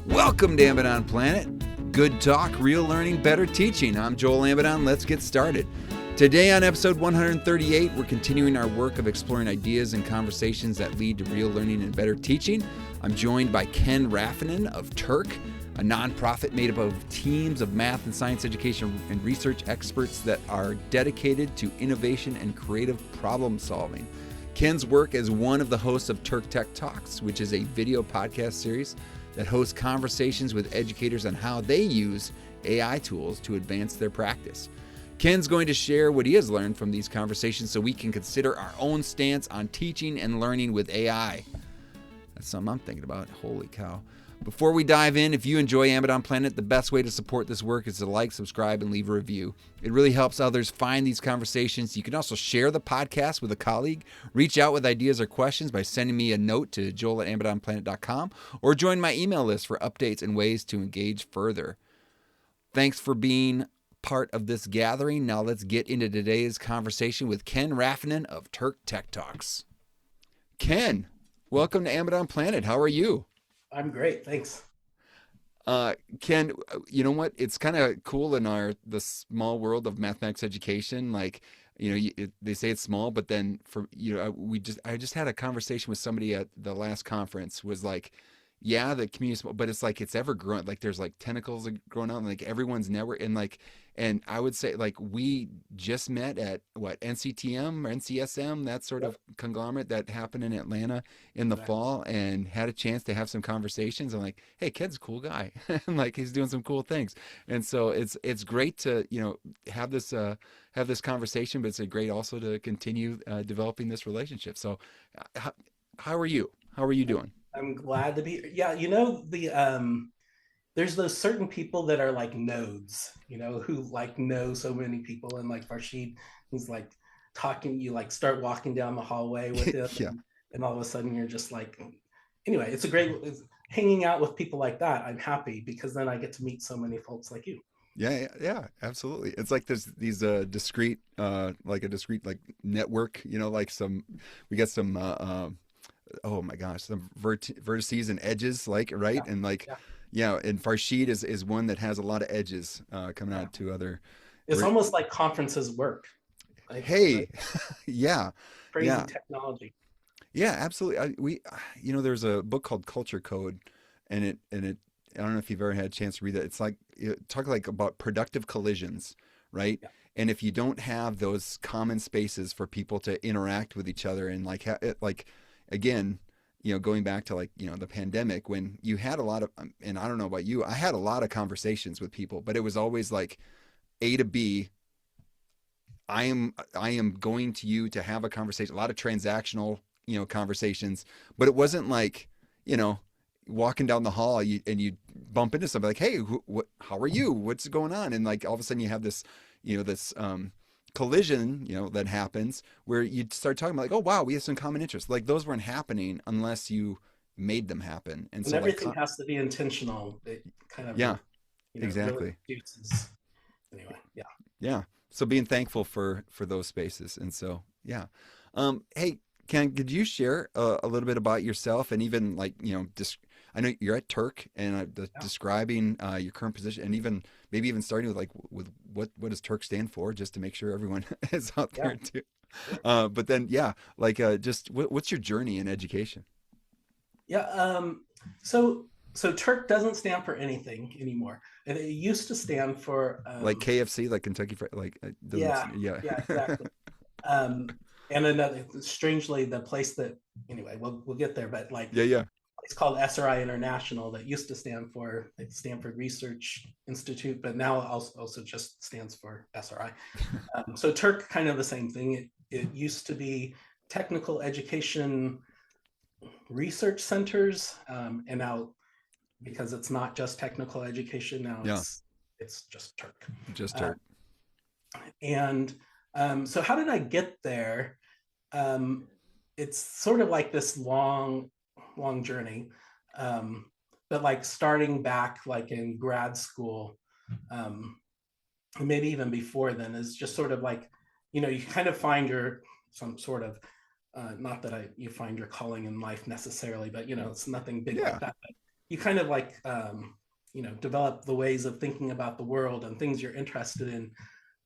Welcome to Amidon Planet. Good talk, real learning, better teaching. I'm Joel Amidon. Let's get started. Today on episode 138, we're continuing our work of exploring ideas and conversations that lead to real learning and better teaching. I'm joined by Ken Rafanan of Turk, a nonprofit made up of teams of math and science education and research experts that are dedicated to innovation and creative problem solving. Ken's work as one of the hosts of Turk Tech Talks, which is a video podcast series that hosts conversations with educators on how they use AI tools to advance their practice. Ken's going to share what he has learned from these conversations so we can consider our own stance on teaching and learning with AI. That's something I'm thinking about. Holy cow. Before we dive in, if you enjoy Amidon Planet, the best way to support this work is to like, subscribe, and leave a review. It really helps others find these conversations. You can also share the podcast with a colleague, reach out with ideas or questions by sending me a note to joel@amidonplanet.com, or join my email list for updates and ways to engage further. Thanks for being part of this gathering. Now let's get into today's conversation with Ken Rafanan of Turk Tech Talks. Ken, welcome to Amidon Planet. How are you? I'm great, thanks. Ken, you know what? It's kind of cool in the small world of mathematics education. Like, they say it's small, but then I just had a conversation with somebody at the last conference. Was like, yeah, the community is small, but it's like it's ever growing. Like there's like tentacles growing out, and like everyone's network, and I would say like we just met at NCTM or NCSM, that sort of conglomerate that happened in Atlanta in the fall, and had a chance to have some conversations. I'm like, hey, Ken's a cool guy, and like he's doing some cool things, and so it's great to have this conversation, but it's great also to continue developing this relationship. So, how are you? How are you doing? I'm glad to be. Yeah, there's those certain people that are like nodes, who like know so many people, and like Farshid, who's like talking. You like start walking down the hallway with him, Yeah. and all of a sudden you're just like. Anyway, it's hanging out with people like that. I'm happy because then I get to meet so many folks like you. Yeah, absolutely. It's like there's these discrete, like a discrete like network. We got some. Oh my gosh, some vertices and edges, like right, Yeah, and like yeah, yeah, and Farshid is one that has a lot of edges coming yeah. out to other. It's almost like conferences work. Like Hey, yeah, crazy yeah, technology. yeah, absolutely. There's a book called Culture Code, and it. I don't know if you've ever had a chance to read that. It's like talk like about productive collisions, right? Yeah, And if you don't have those common spaces for people to interact with each other and like again, going back to like the pandemic when you had a lot of and I don't know about you, I had a lot of conversations with people, but it was always like A to B. I am going to you to have a conversation, a lot of transactional, conversations, but it wasn't like, walking down the hall and you bump into somebody like, hey, how are you? What's going on? And like all of a sudden you have this, this collision, that happens where you start talking about like, oh wow, we have some common interests. Like those weren't happening unless you made them happen. And and so like, everything has to be intentional. It kind of yeah, really exactly. reduces. Anyway, yeah. Yeah. So being thankful for those spaces. And so, yeah. Hey, Ken, could you share a little bit about yourself and even like, I know you're at Turk and Yeah. describing your current position and even maybe even starting with like with what does Turk stand for, just to make sure everyone is out Yeah, there too. sure. But then, yeah, like just what's your journey in education? Yeah. So Turk doesn't stand for anything anymore. It used to stand for Like KFC, like Kentucky Fried, like it yeah, doesn't, yeah. yeah, exactly. Um, and another strangely the place that anyway we'll get there, but like Yeah, yeah. it's called SRI International that used to stand for like Stanford Research Institute, but now also just stands for SRI. So Turk kind of the same thing. It used to be technical education research centers, and now because it's not just technical education, now Yeah, it's just Turk. just Uh, Turk. and so how did I get there? Um, it's sort of like this long journey, um, but like starting back like in grad school, um, maybe even before then, is just sort of like you kind of find your some sort of not that you find your calling in life necessarily, but it's nothing big like Yeah. that. But you kind of like develop the ways of thinking about the world and things you're interested in.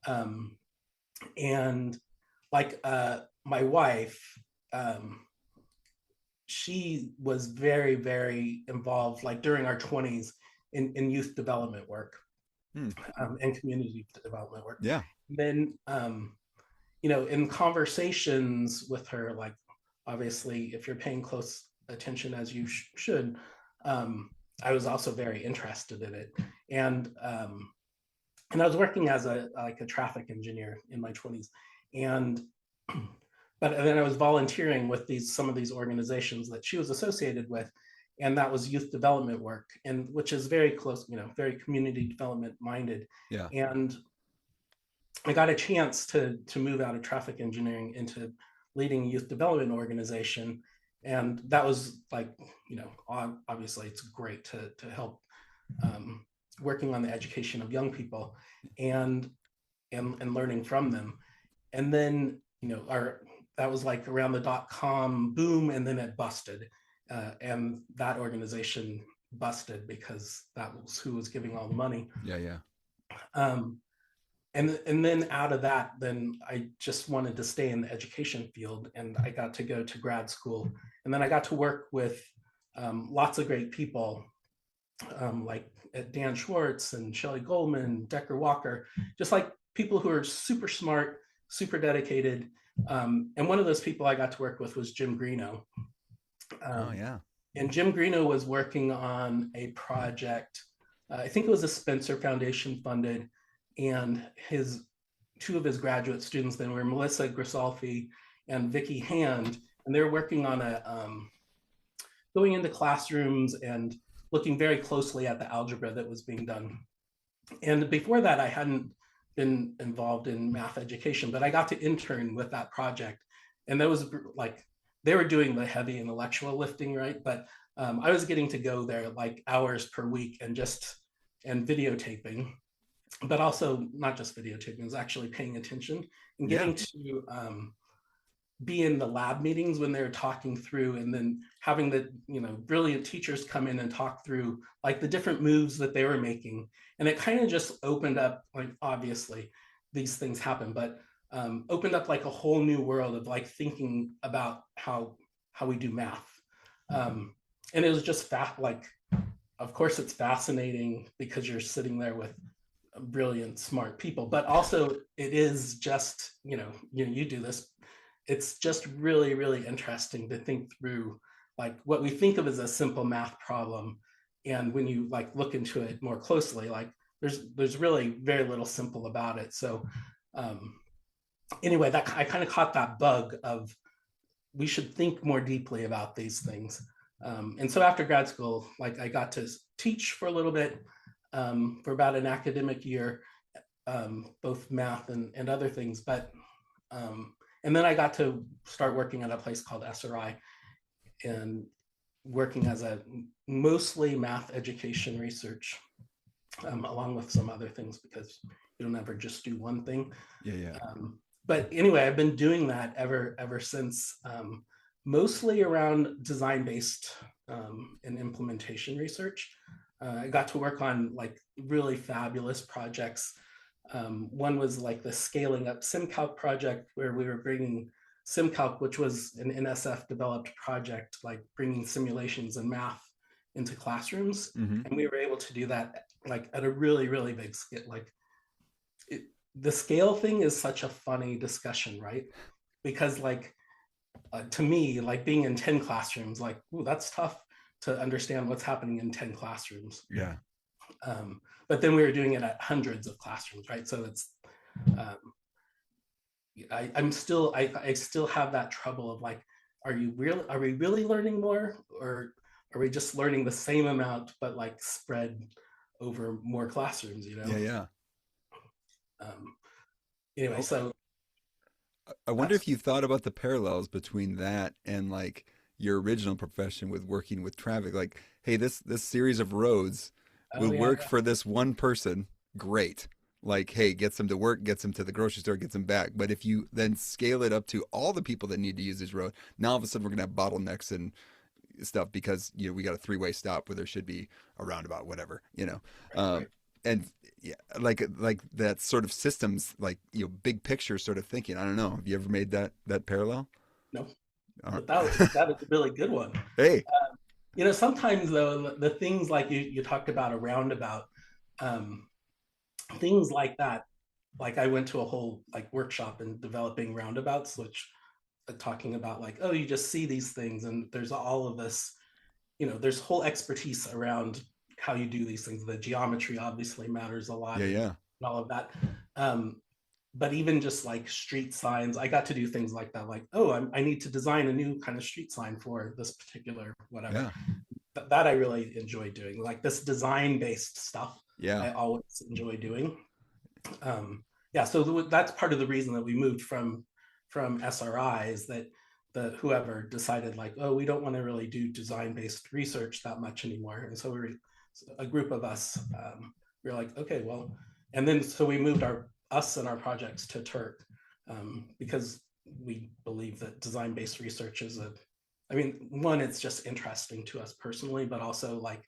Um, and like my wife, um, she was very, very involved, like during our 20s, in youth development work, Hmm. and community development work. Yeah. And then, in conversations with her, like obviously, if you're paying close attention as you should, um, I was also very interested in it, and I was working as a traffic engineer in my 20s, and but then I was volunteering with some of these organizations that she was associated with, and that was youth development work, and which is very close, very community development minded. Yeah. And I got a chance to move out of traffic engineering into leading a youth development organization, and that was like, obviously it's great to help, um, working on the education of young people, and and learning from them. And then our that was like around the .com boom, and then it busted, and that organization busted because that was who was giving all the money. Yeah. Yeah. Um, and then out of that, then I just wanted to stay in the education field, and I got to go to grad school, and then I got to work with lots of great people, like Dan Schwartz and Shelley Goldman, Decker Walker, just like people who are super smart, super dedicated. And one of those people I got to work with was Jim Greeno. Oh Um, yeah. and Jim Greeno was working on a project, I think it was a Spencer Foundation funded, and two of his graduate students then were Melissa Grisolfi and Vicky Hand, and they're working on going into classrooms and looking very closely at the algebra that was being done. And before that, I hadn't been involved in math education, but I got to intern with that project. And that was like, they were doing the heavy intellectual lifting, right? But I was getting to go there like hours per week and videotaping, but also not just videotaping, it was actually paying attention and Yeah. getting to be in the lab meetings when they're talking through, and then having the brilliant teachers come in and talk through like the different moves that they were making. And it kind of just opened up, like obviously these things happen, but opened up like a whole new world of like thinking about how we do math. And it was just like, of course it's fascinating because you're sitting there with brilliant smart people, but also it is just you do this, it's just really, really interesting to think through like what we think of as a simple math problem. And when you like look into it more closely, like there's really very little simple about it. So um, anyway, that I kind of caught that bug of we should think more deeply about these things. And so after grad school, like I got to teach for a little bit, for about an academic year, both math and other things. But and then I got to start working at a place called SRI, and working as a mostly math education research, along with some other things because you don't ever just do one thing. Yeah. Yeah. But anyway, I've been doing that ever since, mostly around design-based and implementation research. I got to work on like really fabulous projects. One was like the scaling up SimCalc project, where we were bringing SimCalc, which was an NSF developed project, like bringing simulations and math into classrooms. Mm-hmm. And we were able to do that like at a really, really big scale. Like the scale thing is such a funny discussion, right? Because like to me, like being in 10 classrooms, like, ooh, that's tough to understand what's happening in 10 classrooms. Yeah. But then we were doing it at hundreds of classrooms, right? So it's, um, I still have that trouble of like, are we really learning more, or are we just learning the same amount, but like spread over more classrooms, Yeah. Yeah. Um, anyway, Oh, so I wonder that's, if you thought about the parallels between that and like your original profession with working with traffic. Like, hey, this series of roads oh will yeah, work for this one person. Great. like, hey, gets them to work, gets them to the grocery store, gets them back. But if you then scale it up to all the people that need to use this road, now all of a sudden we're gonna have bottlenecks and stuff because we got a three-way stop where there should be a roundabout, whatever, Right, um, right. and yeah, like that sort of systems, like big picture sort of thinking. I don't know. Have you ever made that parallel? No, Uh, but that is a really good one. hey, Sometimes though, the things like you talked about a roundabout, um, things like that. Like I went to a whole like workshop in developing roundabouts, which talking about like, oh, you just see these things, and there's all of this, there's whole expertise around how you do these things. The geometry obviously matters a lot, yeah, and yeah, all of that. Um, but even just like street signs, I got to do things like that. Like, oh, I need to design a new kind of street sign for this particular whatever. yeah, That I really enjoy doing. Like this design based stuff, yeah. I always enjoy doing. Yeah, so that's part of the reason that we moved from SRI is that the whoever decided like, oh, we don't want to really do design based research that much anymore, and so we were a group of us. We were like, okay, well, and then so we moved us and our projects to Turk because we believe that design based research is I mean, one, it's just interesting to us personally, but also like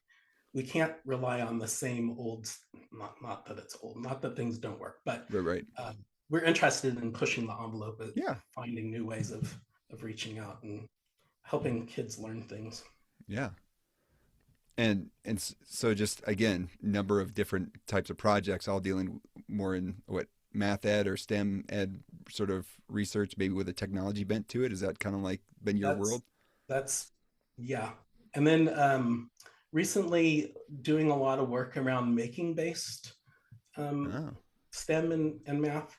we can't rely on the same old, not that it's old, not that things don't work, but Right, right. we're interested in pushing the envelope, Yeah, finding new ways of reaching out and helping kids learn things. yeah. And so just again, number of different types of projects, all dealing more in what math ed or STEM ed sort of research, maybe with a technology bent to it. Is that kind of like been your That's world? that's yeah. And then recently doing a lot of work around making based um, Oh, STEM and math.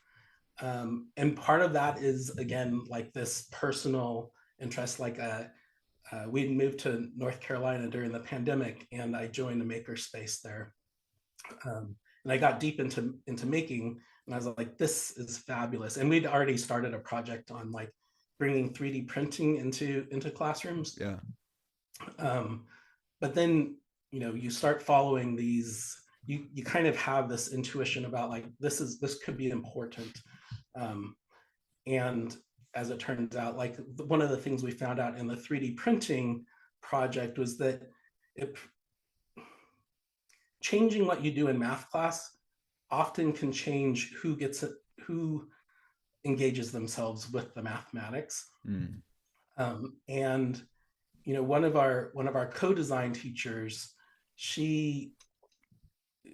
And part of that is again like this personal interest. Like we moved to North Carolina during the pandemic, and I joined a makerspace there. And I got deep into making, and I was like, "This is fabulous!" And we'd already started a project on like bringing 3D printing into classrooms. yeah, Um, but then you start following these. You kind of have this intuition about like this could be important. Um, and as it turns out, like one of the things we found out in the 3D printing project was that it, changing what you do in math class often can change who gets it, who engages themselves with the mathematics. mm, And one of our co-design teachers, she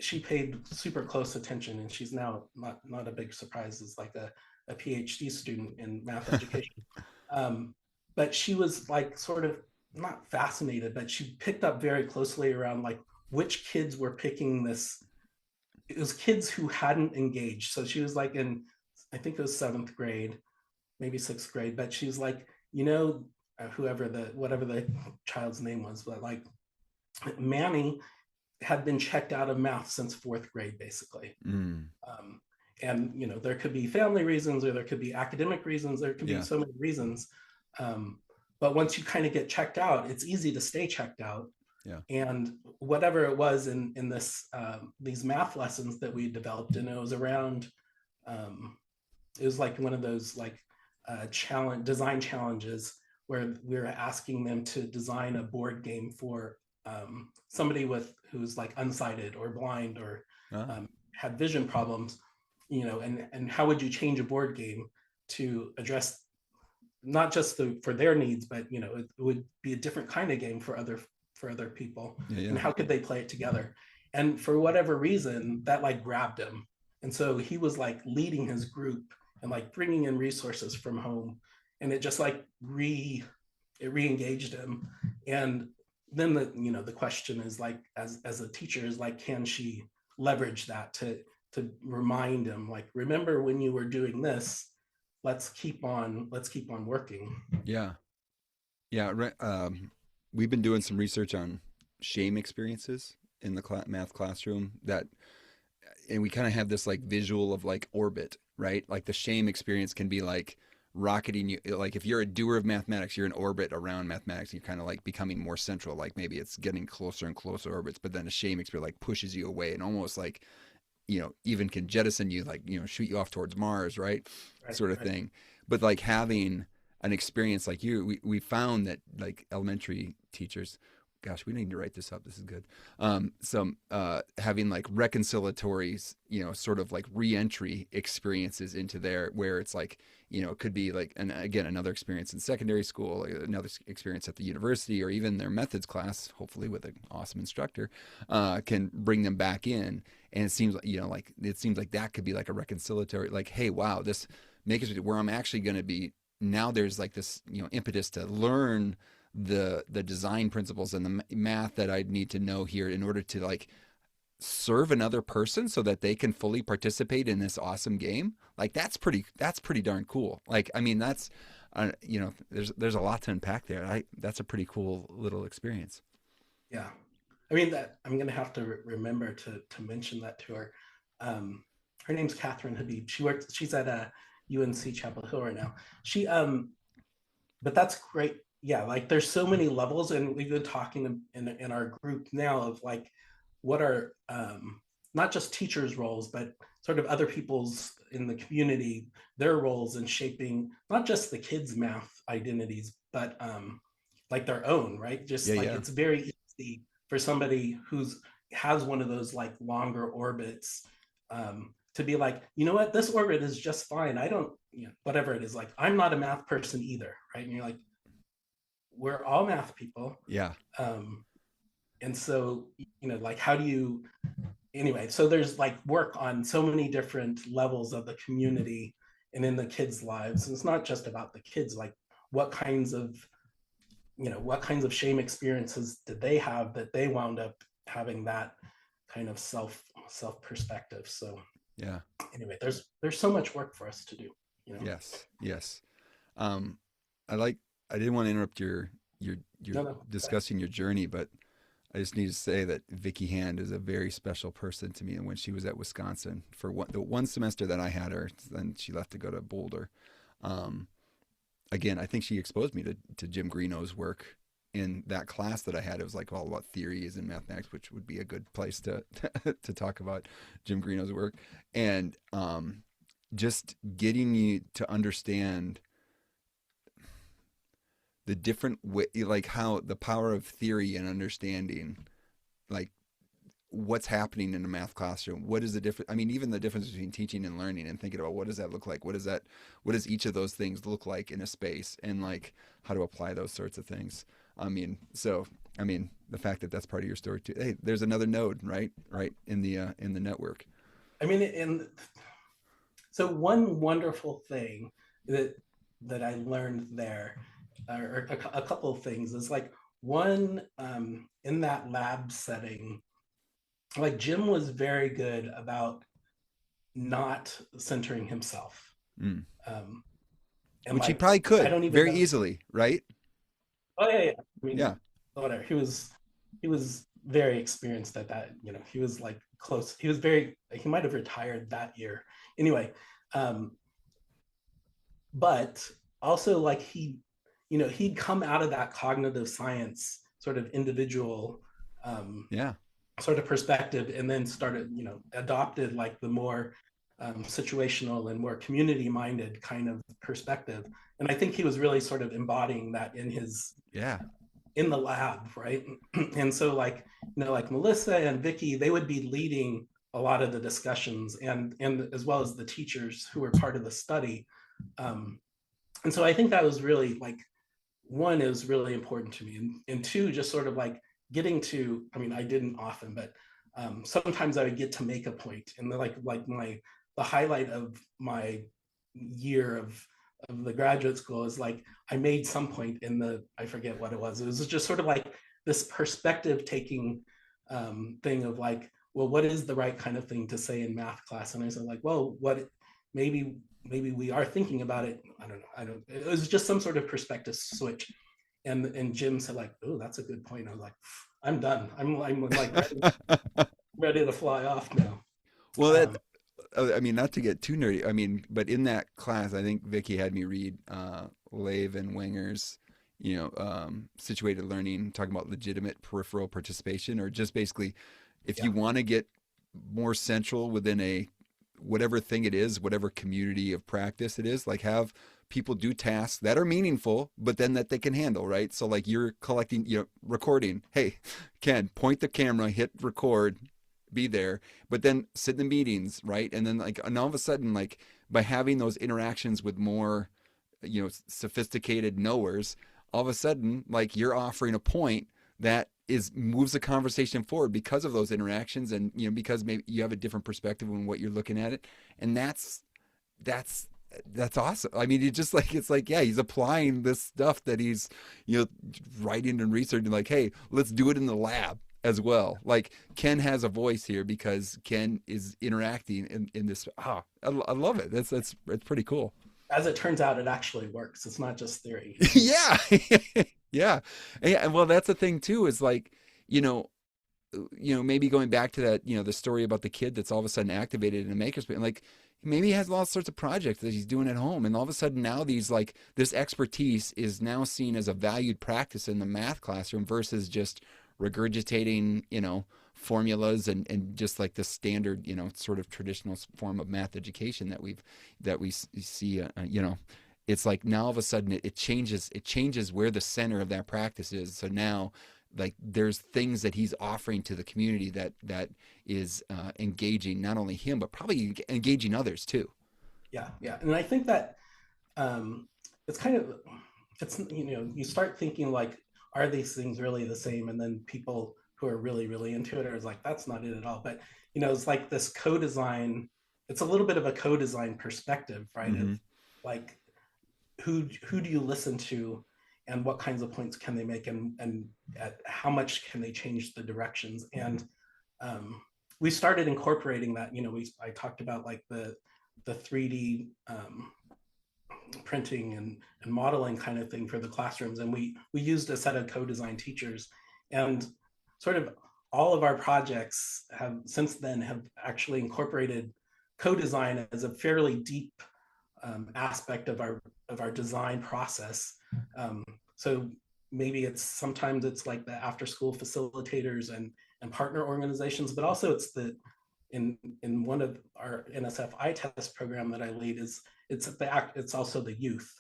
she paid super close attention, and she's now not a big surprise, is like a PhD student in math education. Um, but she was like sort of not fascinated, but she picked up very closely around like which kids were picking this. It was kids who hadn't engaged. So she was like in, I think it was seventh grade, maybe sixth grade, but she was like, whoever whatever the child's name was, but like Manny had been checked out of math since fourth grade, basically. mm, Um, and there could be family reasons, or there could be academic reasons. There could be yeah, so many reasons. Um, but once you kind of get checked out, it's easy to stay checked out. yeah, And whatever it was in this these math lessons that we developed, and it was around, it was like one of those like design challenges where we were asking them to design a board game for somebody who's like unsighted or blind or ah, had vision problems, and how would you change a board game to address not just for their needs, but it would be a different kind of game for other people, yeah, and yeah, how could they play it together? And for whatever reason, that like grabbed him, and so he was like leading his group and like bringing in resources from home, and it just like re-engaged him. And then the question is like, as a teacher, is like, can she leverage that to remind him like, remember when you were doing this, let's keep on working. yeah, yeah. We've been doing some research on shame experiences in the math classroom and we kind of have this like visual of like orbit, right? Like the shame experience can be like rocketing you. Like if you're a doer of mathematics, you're in orbit around mathematics. You're kind of like becoming more central. Like maybe it's getting closer and closer orbits, but then a shame experience like pushes you away and almost like even can jettison you, like, shoot you off towards Mars, right? Right, Sort of right. thing. But like having an experience like we found that like elementary teachers, gosh, we need to write this up. This is good. Some having like reconciliatory, sort of like reentry experiences into there, where it's like, it could be like, and again, another experience in secondary school, like another experience at the university, or even their methods class, hopefully with an awesome instructor, can bring them back in. And it seems like, it seems like that could be like a reconciliatory, like, hey, wow, this makes it where I'm actually going to be now. There's like this, impetus to learn the design principles and the math that I need to know here in order to like serve another person so that they can fully participate in this awesome game. Like that's pretty darn cool. Like, I mean, that's there's a lot to unpack there. That's a pretty cool little experience. Yeah. I mean, that I'm going to have to remember to mention that to her. Her name's Catherine Habib. She's at UNC Chapel Hill right now. But that's great. Yeah, like there's so many levels, and we've been talking in our group now of like what are not just teachers' roles, but sort of other people's in the community, their roles in shaping not just the kids' math identities, but like their own, right? Just Yeah, like yeah, it's very easy for somebody who's has one of those like longer orbits to be like, you know what, this orbit is just fine. I don't, whatever it is, like I'm not a math person either, right? And you're like, we're all math people. yeah, Um, and so, like how do you anyway, so there's like work on so many different levels of the community and in the kids' lives. And it's not just about the kids, like what kinds of shame experiences did they have that they wound up having that kind of self perspective. So yeah. anyway, there's so much work for us to do, you know. Yes, yes. Um, I like. I didn't want to interrupt your No, no. discussing your journey, but I just need to say that Vicky Hand is a very special person to me. And when she was at Wisconsin for the one semester that I had her, then she left to go to Boulder. Um, Again, I think she exposed me to Jim Greeno's work in that class that I had. It was like all about theories and mathematics, which would be a good place to to talk about Jim Greeno's work. And just getting you to understand the different way, like how the power of theory and understanding, like what's happening in a math classroom. What is the difference? I mean, even the difference between teaching and learning, and thinking about what does that look like? What does each of those things look like in a space, and like how to apply those sorts of things. I mean, the fact that that's part of your story too. Hey, there's another node, right in the network. I mean, and so one wonderful thing that I learned there, or a couple of things, is like one in that lab setting, like Jim was very good about not centering himself. Mm. Um, and Which he like probably I could don't even very know. easily, right? Oh yeah, yeah. I Yeah. mean, whatever. He was very experienced at that. He was like close. He was very. He might have retired that year. Anyway, um, but also like he'd come out of that cognitive science sort of individual um, Yeah. sort of perspective, and then started adopted like the more situational and more community minded kind of perspective. And I think he was really sort of embodying that Yeah. in the lab, right? And so like like Melissa and Vicky, they would be leading a lot of the discussions, and as well as the teachers who were part of the study. um, and so I think that was really like, one, is really important to me, and two, just sort of like getting to, I mean, I didn't often, but sometimes I would get to make a point, and like the highlight of my year of the graduate school is like I made some point in I forget what it was just sort of like this perspective taking thing of like, well, what is the right kind of thing to say in math class? And I said like, well, maybe maybe we are thinking about it. I don't it was just some sort of perspective switch. And Jim said like, oh, that's a good point. I was like, I'm done. I'm like ready to fly off now. Well, that um, I mean, not to get too nerdy. I mean, but in that class, I think Vicky had me read Lave and Wenger's, situated learning, talking about legitimate peripheral participation, or just basically, if yeah, you want to get more central within a whatever thing it is, whatever community of practice it is. Like have people do tasks that are meaningful, but then that they can handle, right? So like you're collecting, recording. Hey, Ken, point the camera, hit record, be there, but then sit in the meetings, right? And then and all of a sudden, like by having those interactions with more, sophisticated knowers, all of a sudden, like you're offering a point that is moves the conversation forward because of those interactions, and because maybe you have a different perspective on what you're looking at it, and that's that's awesome. I mean, it's like, yeah, he's applying this stuff that he's, writing and researching. Like, hey, let's do it in the lab as well. Like Ken has a voice here because Ken is interacting in this. I love it. It's pretty cool. As it turns out, it actually works. It's not just theory. Yeah. Yeah. Yeah. Well, that's the thing too, is like, you know, maybe going back to that, the story about the kid that's all of a sudden activated in a makerspace, like maybe he has all sorts of projects that he's doing at home. And all of a sudden now this expertise is now seen as a valued practice in the math classroom versus just regurgitating, formulas and just like the standard, sort of traditional form of math education that we see, it's like now all of a sudden it changes where the center of that practice is. So now like there's things that he's offering to the community that is engaging not only him but probably engaging others too. Yeah, and I think that it's kind of you start thinking like, are these things really the same? And then people who are really really into it are like, that's not it at all. But it's like this co-design. It's a little bit of a co-design perspective, right? Mm-hmm. Of like who do you listen to, and what kinds of points can they make, and at how much can they change the directions. And we started incorporating that. I talked about like the 3D printing and modeling kind of thing for the classrooms, and we used a set of co-design teachers, and sort of all of our projects have since then have actually incorporated co-design as a fairly deep aspect of our design process. So maybe sometimes it's like the after school facilitators and partner organizations, but also it's in one of our NSF iTest program that I lead it's also the youth,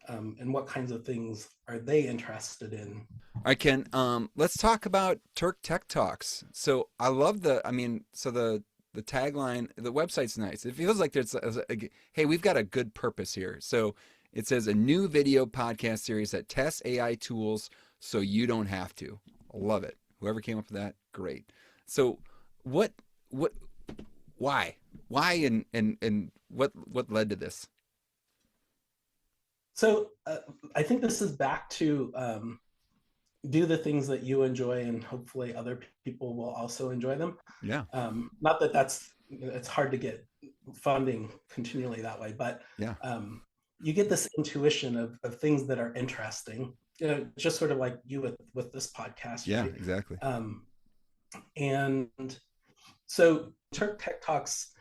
and what kinds of things are they interested in. I can let's talk about Turk Tech Talks. So I love the tagline, the website's nice. It feels like hey, we've got a good purpose here. So it says a new video podcast series that tests AI tools so you don't have to. I love it. Whoever came up with that, great. So what why and what led to this? So I think this is back to do the things that you enjoy, and hopefully other people will also enjoy them. Yeah. Not that it's hard to get funding continually that way, but yeah. You get this intuition of things that are interesting, just sort of like you with this podcast. Yeah, right? Exactly. And so Turk Tech Talks,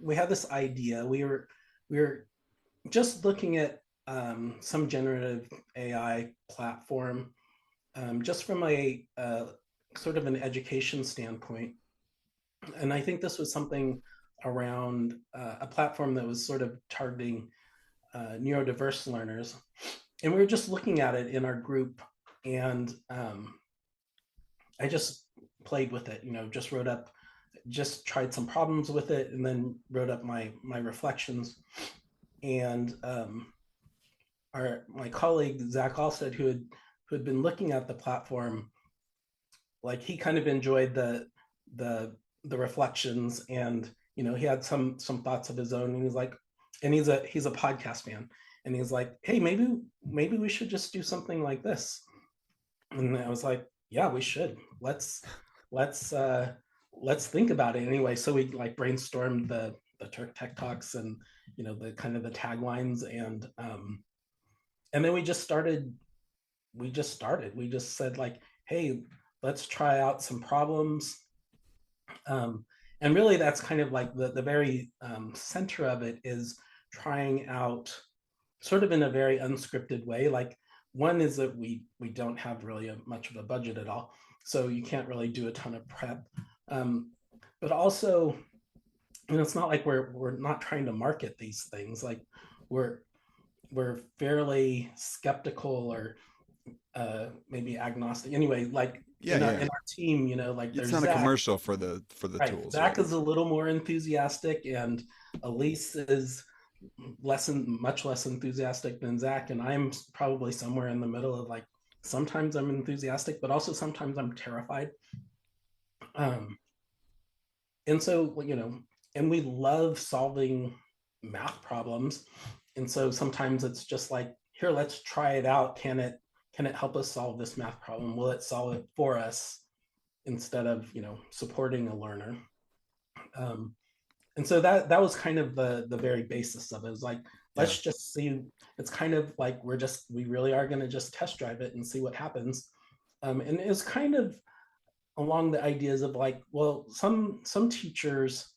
we had this idea. We were just looking at some generative AI platform, just from a sort of an education standpoint. And I think this was something around a platform that was sort of targeting neurodiverse learners. And we were just looking at it in our group, and I just played with it, just tried some problems with it, and then wrote up my reflections. And my colleague Zach Alstead, who had been looking at the platform, like he kind of enjoyed the reflections, and he had some thoughts of his own, and he's like, and he's a podcast fan, and he's like, hey, maybe we should just do something like this. And I was like, yeah, we should. Let's think about it anyway. So we like brainstormed the Turk Tech Talks, and the kind of the taglines, and then we just started. We just said like, hey, let's try out some problems. And really that's kind of like the very center of it is trying out sort of in a very unscripted way. Like, one is that we don't have really much of a budget at all, so you can't really do a ton of prep. but also, it's not like we're not trying to market these things. Like we're we're fairly skeptical or maybe agnostic. Anyway, like Yeah, yeah. in our team, like It's there's not a Zach. commercial for the Right, tools, Zach right? is a little more enthusiastic, and Elise is much less enthusiastic than Zach, and I'm probably somewhere in the middle of like sometimes I'm enthusiastic, but also sometimes I'm terrified. Um, and so and we love solving math problems, and so sometimes it's just like, here, let's try it out. Can it help us solve this math problem? Will it solve it for us instead of supporting a learner? um, and so that was kind of the very basis of it. It was like, Yeah. let's just see. It's kind of like we really are going to just test drive it and see what happens. And it was kind of along the ideas of like, well, some teachers,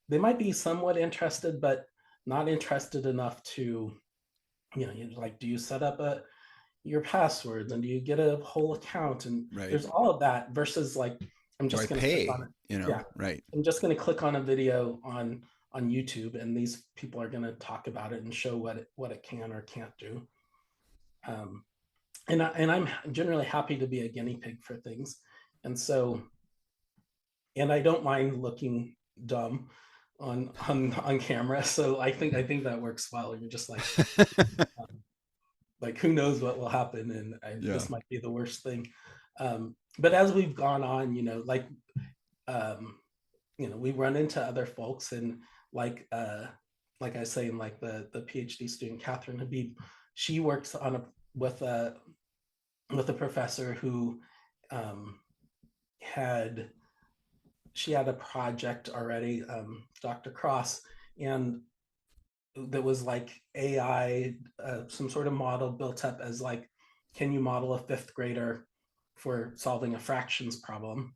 they might be somewhat interested, but not interested enough to, like, do you set up your passwords, and do you get a whole account, and Right. there's all of that versus like, I'm Do I just going to click on pay? it. You know, Yeah, right. I'm just going to click on a video on YouTube, and these people are going to talk about it and show what it can or can't do. um, and I'm generally happy to be a guinea pig for things. And so, and I don't mind looking dumb on camera. So I think that works well. You're just like who knows what will happen, and Yeah. this might be the worst thing. But as we've gone on, um, we run into other folks, and like I was saying, like the PhD student Catherine Habib, she works with a with a professor who um, had she had a project already, Dr. Cross, and that was like AI, some sort of model built up as like, can you model a fifth grader for solving a fractions problem?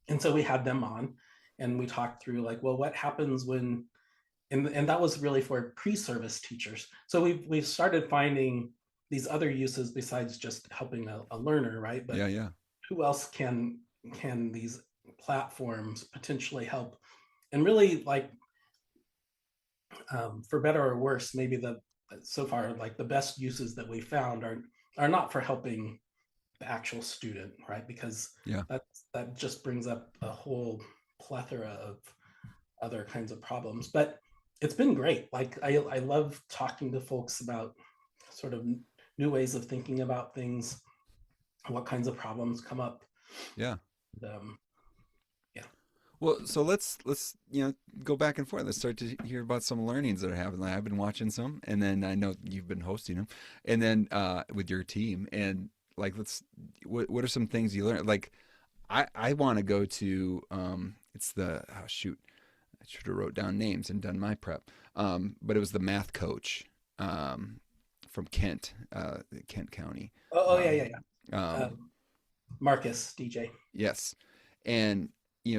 And so we had them on, and we talked through like, well, what happens when, and that was really for pre-service teachers. So we've started finding these other uses besides just helping a learner, right? But Yeah, yeah. who else can these platforms potentially help? And really, like, for better or worse, maybe the so far like the best uses that we found are not for helping the actual student, right? Because Yeah. that just brings up a whole plethora of other kinds of problems. But it's been great. Like I love talking to folks about sort of new ways of thinking about things, what kinds of problems come up. Yeah. um, yeah. Well, so let's go back and forth. Let's start to hear about some learnings that are happening. Like, I've been watching some, and then I know you've been hosting them, and then with your team, and like what are some things you learned? Like I want to go to it's the oh shoot, I should have wrote down names and done my prep. But it was the math coach from Kent, Kent County. Oh, yeah, yeah, Um, yeah. Marcus DJ. yes, and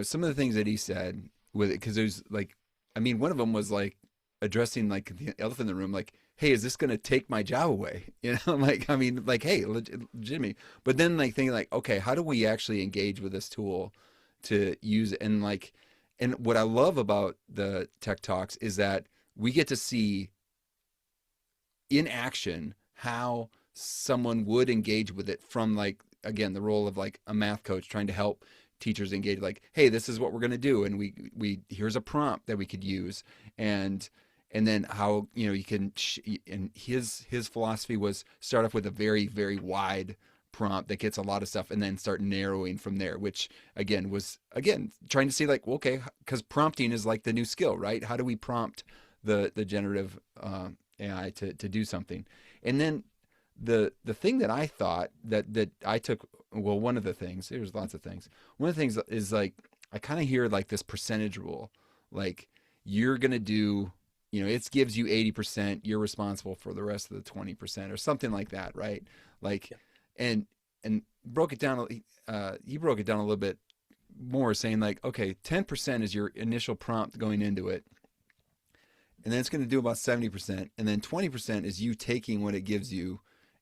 some of the things that he said with it, because there's like, I mean, one of them was like addressing like the elephant in the room, like, hey, is this going to take my job away? Like, I mean, like, hey, legitimately. But then like thinking like, okay, how do we actually engage with this tool to use it? And like, and what I love about the tech talks is that we get to see in action how someone would engage with it from like, again, the role of like a math coach trying to help teachers engage, like, hey, this is what we're going to do, and we here's a prompt that we could use. And then how you can and his philosophy was start off with a very very wide prompt that gets a lot of stuff, and then start narrowing from there, which again was again trying to see like, well, okay, because prompting is like the new skill, right? How do we prompt the generative AI to do something? And then the thing that I thought that I took, well, one of the things, there's lots of things. One of the things is like, I kind of hear like this percentage rule, like you're gonna do, it gives you 80%, you're responsible for the rest of the 20% or something like that, right? Like, Yeah. and broke it down. He broke it down a little bit more, saying like, okay, 10% is your initial prompt going into it, and then it's going to do about 70%, and then 20% is you taking what it gives you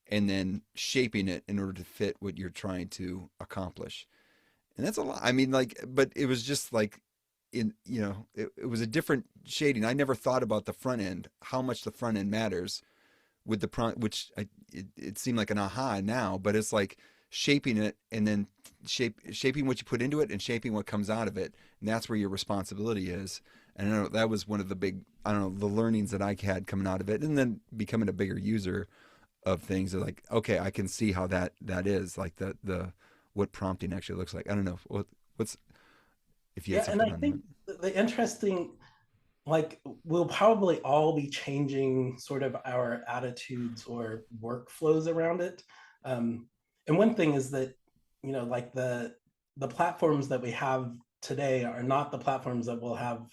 and then shaping it in order to fit what you're trying to accomplish. And that's a lot. I mean, like, but it was just like, in it was a different shading. I never thought about the front end, how much the front end matters with the prompt, which it seemed like an aha now, but it's like shaping it and then shaping what you put into it and shaping what comes out of it, and that's where your responsibility is. And I know that was one of the big, I don't know, the learnings that I had coming out of it, and then becoming a bigger user of things. Are like, okay, I can see how that is like the what prompting actually looks like. I don't know what's if you had Yeah, and something I on think that. the interesting, like, we'll probably all be changing sort of our attitudes or workflows around it. Um, and one thing is that, like the platforms that we have today are not the platforms that we'll have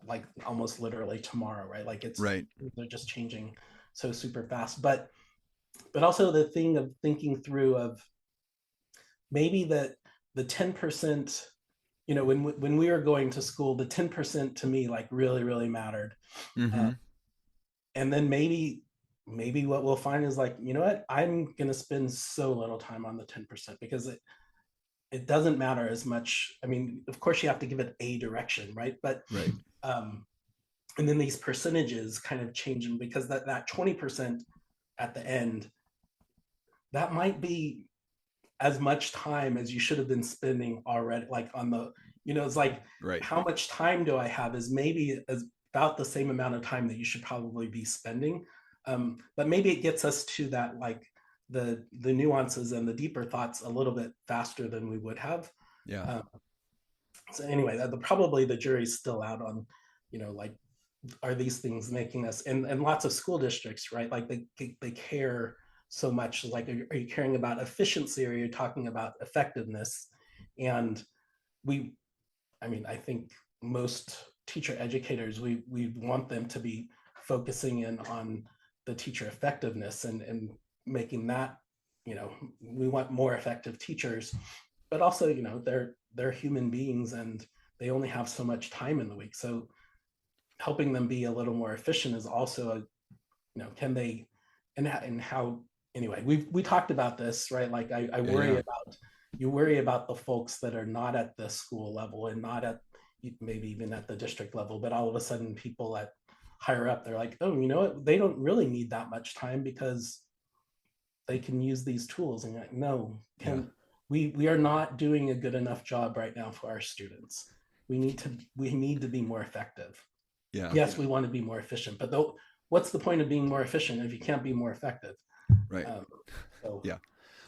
like almost literally tomorrow, right? Like Right. they're just changing so super fast. But also the thing of thinking through of maybe that the 10%, when we were going to school, the 10% to me like really, really mattered. Uh, Mm-hmm. and then maybe what we'll find is like, you know what, I'm going to spend so little time on the 10% because it doesn't matter as much. I mean, of course you have to give it a direction, right? But Right. um and then these percentages kind of changing because that 20% at the end, that might be as much time as you should have been spending already, like on the, it's like, Right. how much time do I have is maybe as about the same amount of time that you should probably be spending. But maybe it gets us to that, like the nuances and the deeper thoughts a little bit faster than we would have. Yeah. um, so anyway, probably the jury's still out on, like, are these things making us, and lots of school districts, right? Like they care so much. Like, are you caring about efficiency, or are you talking about effectiveness? And we, I mean, I think most teacher educators, we want them to be focusing in on the teacher effectiveness and making that, we want more effective teachers, but also, they're human beings and they only have so much time in the week. So helping them be a little more efficient is also a, can they, and how, anyway, we talked about this, right? Like I Yeah. worry Yeah. about, you worry about the folks that are not at the school level and not at maybe even at the district level, but all of a sudden people at higher up, they're like, oh, you know what, they don't really need that much time because they can use these tools. And you're like, no, Yeah. we are not doing a good enough job right now for our students. We need to be more effective. Yeah. Yes, we want to be more efficient, but though, what's the point of being more efficient if you can't be more effective? Right. um, so Yeah.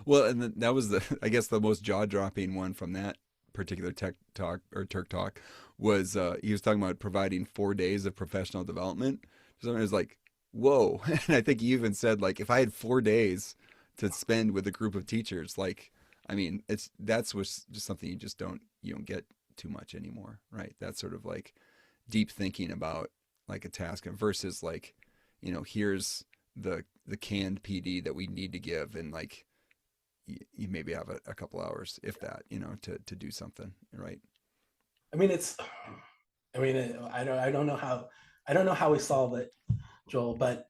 Well, and that was the I guess the most jaw dropping one from that particular tech talk or Turk talk was he was talking about providing 4 days of professional development. So I was like, whoa. And I think he even said like if I had 4 days to spend with a group of teachers, like I mean, that's was just something you don't get too much anymore, right? That's sort of like deep thinking about like a task versus like, here's the canned PD that we need to give, and like you maybe have a couple hours, if that, to do something, right? I mean, I don't know how we solve it, Joel, but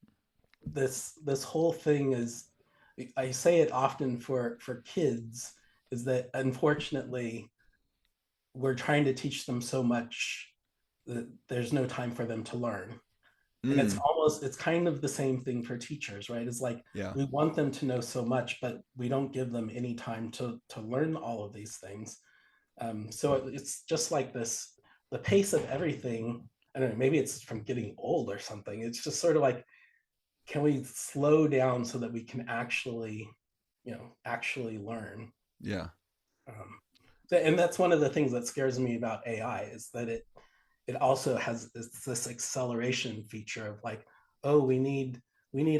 this whole thing is, I say it often for kids, is that unfortunately we're trying to teach them so much that there's no time for them to learn. And Mm, it's kind of the same thing for teachers, right? It's like yeah. we want them to know so much, but we don't give them any time to learn all of these things. So it's just like this, the pace of everything, I don't know, maybe it's from getting old or something. It's just sort of like, can we slow down so that we can actually, actually learn? Yeah. um, and that's one of the things that scares me about AI, is that it also has this acceleration feature of like, oh, we need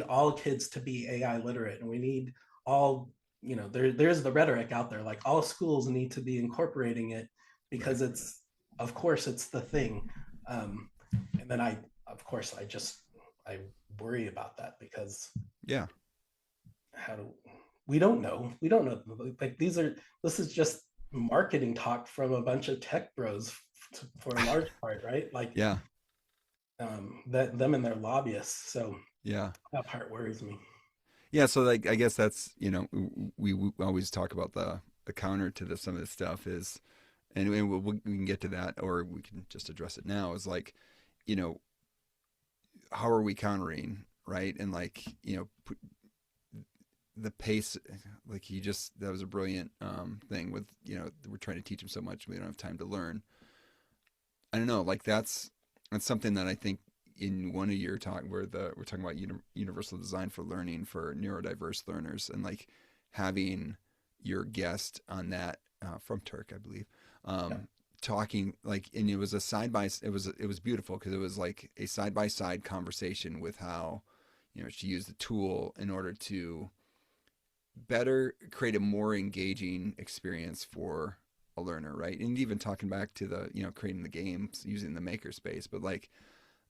all kids to be AI literate, and we need all, there's the rhetoric out there like all schools need to be incorporating it Right. because it's, of course it's the thing. And then of course I worry about that because Yeah. how do we don't know, like, this is just marketing talk from a bunch of tech bros for a large part, right? Like, Yeah. that them and their lobbyists. So Yeah. that part worries me. Yeah. So like I guess that's, we always talk about the counter to some of this stuff is and we can get to that, or we can just address it now. Is like, you know, how are we countering, right? And like, the pace, like he just, that was a brilliant thing with, we're trying to teach him so much we don't have time to learn. I don't know, like that's something that I think in one of your talk where we're talking about universal design for learning for neurodiverse learners, and like having your guest on that from Turk, I believe, Yeah. talking like, and it was a side by, it was beautiful because it was like a side by side conversation with how, she used the tool in order to better create a more engaging experience for a learner, right? And even talking back to the, creating the games using the makerspace, but like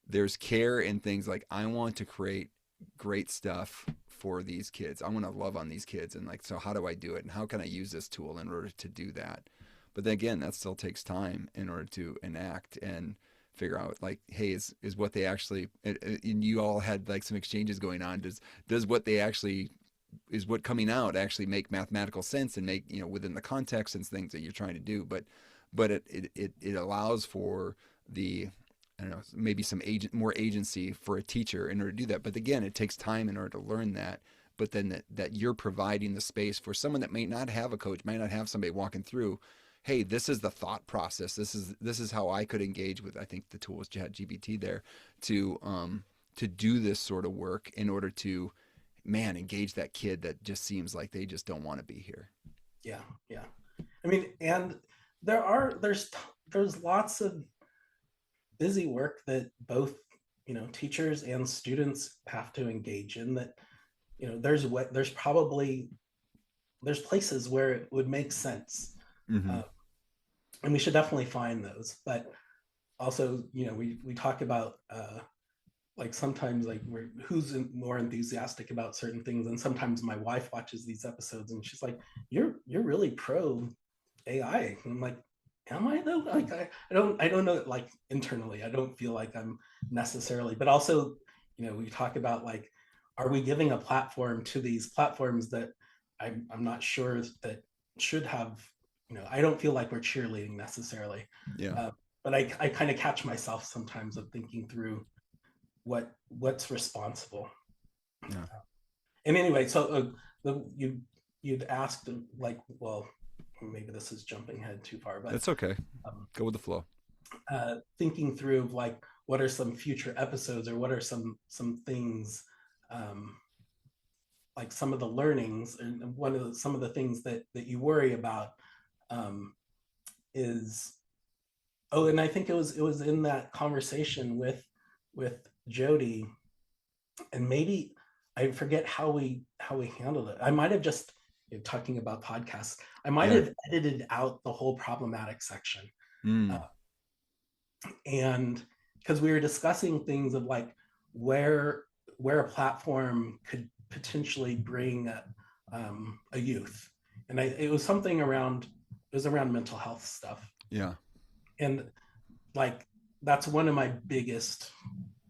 there's care in things like, I want to create great stuff for these kids. I want to love on these kids. And like, so how do I do it? And how can I use this tool in order to do that? But then again, that still takes time in order to enact and figure out like, hey, is what they actually, and you all had like some exchanges going on. Does what they actually, is what coming out actually make mathematical sense and make, within the context and things that you're trying to do? But it allows for the, I don't know, maybe some more agency for a teacher in order to do that. But again, it takes time in order to learn that. But then that you're providing the space for someone that may not have a coach, might not have somebody walking through. Hey, this is the thought process. This is how I could engage with. I think the tool was ChatGPT there to do this sort of work in order to, man, engage that kid that just seems like they just don't want to be here. Yeah, yeah. I mean, and there's lots of busy work that both teachers and students have to engage in. That there's places where it would make sense, Mm-hmm. and we should definitely find those. But also, we talk about like sometimes like who's more enthusiastic about certain things, and sometimes my wife watches these episodes and she's like, you're really pro AI. And I'm like, am I though? Like I don't know, like internally I don't feel like I'm necessarily, but also we talk about like, are we giving a platform to these platforms that I'm not sure that should have, I don't feel like we're cheerleading necessarily. Yeah. uh, but I kind of catch myself sometimes of thinking through what's responsible. Yeah. And anyway, so you'd asked like, well, maybe this is jumping ahead too far, but That's okay. um, Go with the flow. thinking through like what are some future episodes, or what are some things, um, like some of the learnings, and some of the things that you worry about, um, is, oh, and I think it was in that conversation with Jody, and maybe I forget how we handled it. I might have just, talking about podcasts, I might Yeah. have edited out the whole problematic section, uh, Mm. and because we were discussing things of like where a platform could potentially bring a youth, and it was something around, it was around mental health stuff, Yeah. and like that's one of my biggest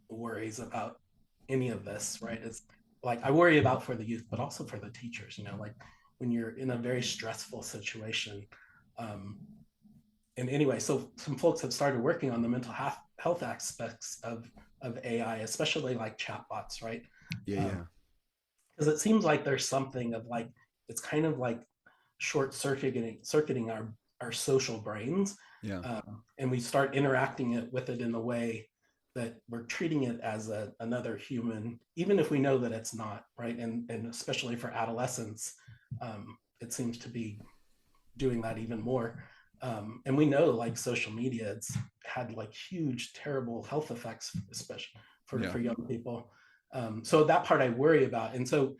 worries about any of this, right? Is like I worry about for the youth, but also for the teachers. Like when you're in a very stressful situation. Um, and anyway, so some folks have started working on the mental health aspects of AI, especially like chatbots, right? Yeah. Because Yeah. it seems like there's something of like, it's kind of like short circuiting our social brains, Yeah. and we start interacting with it in a way that we're treating it as another human, even if we know that it's not, right? And especially for adolescents, it seems to be doing that even more. And we know like social media, it's had like huge, terrible health effects, especially Yeah. for young people. So that part I worry about. And so,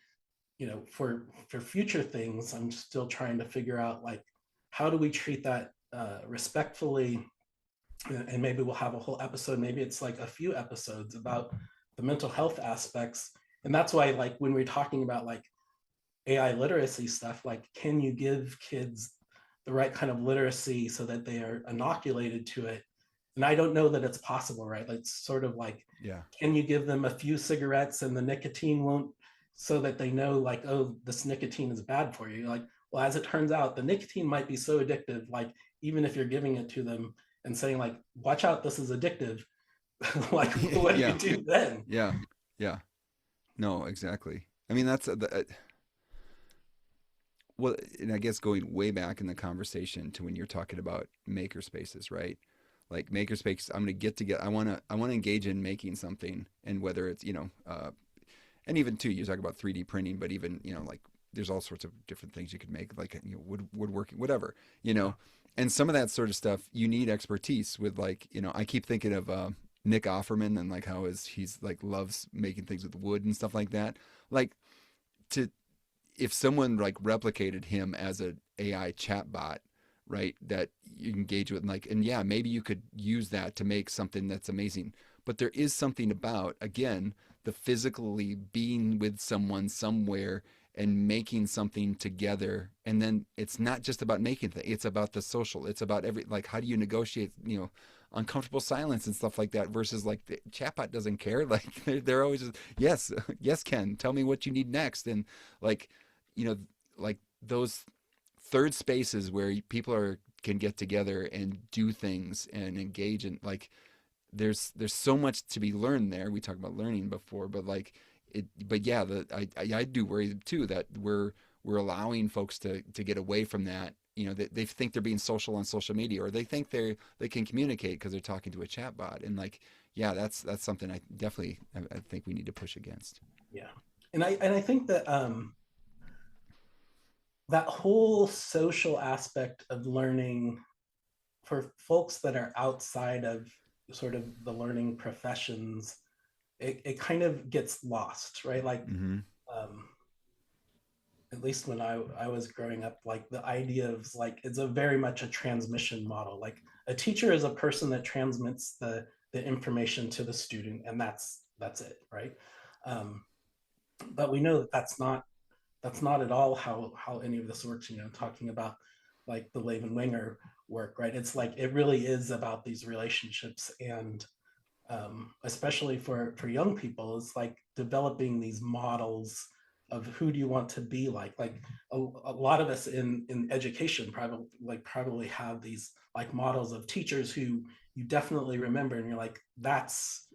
for future things, I'm still trying to figure out like, how do we treat that respectfully? And maybe we'll have a whole episode, maybe it's like a few episodes about the mental health aspects. And that's why like when we're talking about like AI literacy stuff, like can you give kids the right kind of literacy so that they are inoculated to it? And I don't know that it's possible, right? Like it's sort of like, Yeah. can you give them a few cigarettes and the nicotine won't, so that they know like, oh, this nicotine is bad for you? Like, well, as it turns out, the nicotine might be so addictive, like even if you're giving it to them and saying like, watch out, this is addictive, like what do you Yeah. do then? Yeah. Yeah. No, exactly. I mean, that's well, and I guess going way back in the conversation to when you're talking about maker spaces, right? Like maker space, I'm gonna get together. I want to engage in making something, and whether it's and even too, you talk about 3D printing, but even like there's all sorts of different things you could make, like woodworking, whatever, you know. And some of that sort of stuff you need expertise with, like I keep thinking of Nick Offerman and like how he's like loves making things with wood and stuff like that. Like to if someone like replicated him as an AI chatbot, right, that you engage with, and like, and yeah, maybe you could use that to make something that's amazing. But there is something about, again, the physically being with someone somewhere and making something together. And then it's not just about making things, it's about the social. It's about like, how do you negotiate, uncomfortable silence and stuff like that versus like the chatbot doesn't care. Like they're always just, yes, yes, Ken, tell me what you need next. And like, you know, like those third spaces where people can get together and do things and engage in, like there's so much to be learned there. We talked about learning before, but like but yeah, I do worry too that we're allowing folks to get away from that. They think they're being social on social media, or they think they can communicate because they're talking to a chatbot, and like, yeah, that's something I think we need to push against. Yeah, and I think that that whole social aspect of learning for folks that are outside of sort of the learning professions, it kind of gets lost, right? Like, Mm-hmm. um, at least when I was growing up, like the idea of like, it's a very much a transmission model. Like a teacher is a person that transmits the information to the student, and that's it, right? Um, but we know that that's not at all how any of this works. Talking about like the Levin Winger work, right? It's like it really is about these relationships, and especially for young people, it's like developing these models of who do you want to be like. Like a lot of us in education probably have these like models of teachers who you definitely remember, and you're like, that's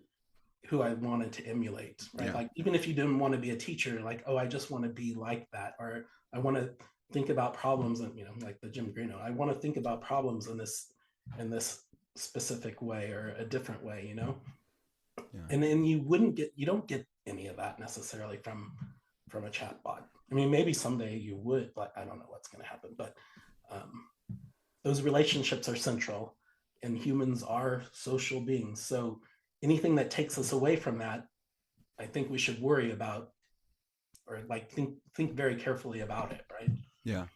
who I wanted to emulate, right? Yeah. Like even if you didn't want to be a teacher, like, oh, I just want to be like that, or I want to think about problems, and like the Jim Greeno, I want to think about problems in this specific way or a different way. Yeah. And then you don't get any of that necessarily from a chat bot. I mean, maybe someday you would, but I don't know what's going to happen. But um, those relationships are central, and humans are social beings. So anything that takes us away from that, I think we should worry about, or like think very carefully about it, right? Yeah.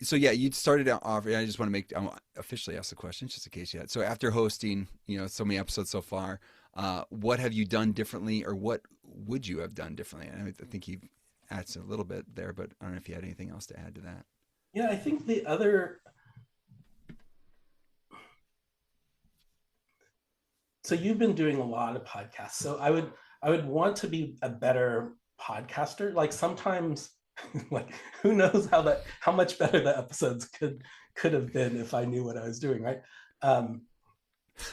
So yeah, you started out off. I just want to I want to officially ask the question just in case you had. So after hosting, so many episodes so far, what have you done differently, or what would you have done differently? I think you've added a little bit there, but I don't know if you had anything else to add to that. Yeah, I think the other. So you've been doing a lot of podcasts. So I would want to be a better podcaster. Like sometimes, like who knows how much better the episodes could have been if I knew what I was doing, right? Um,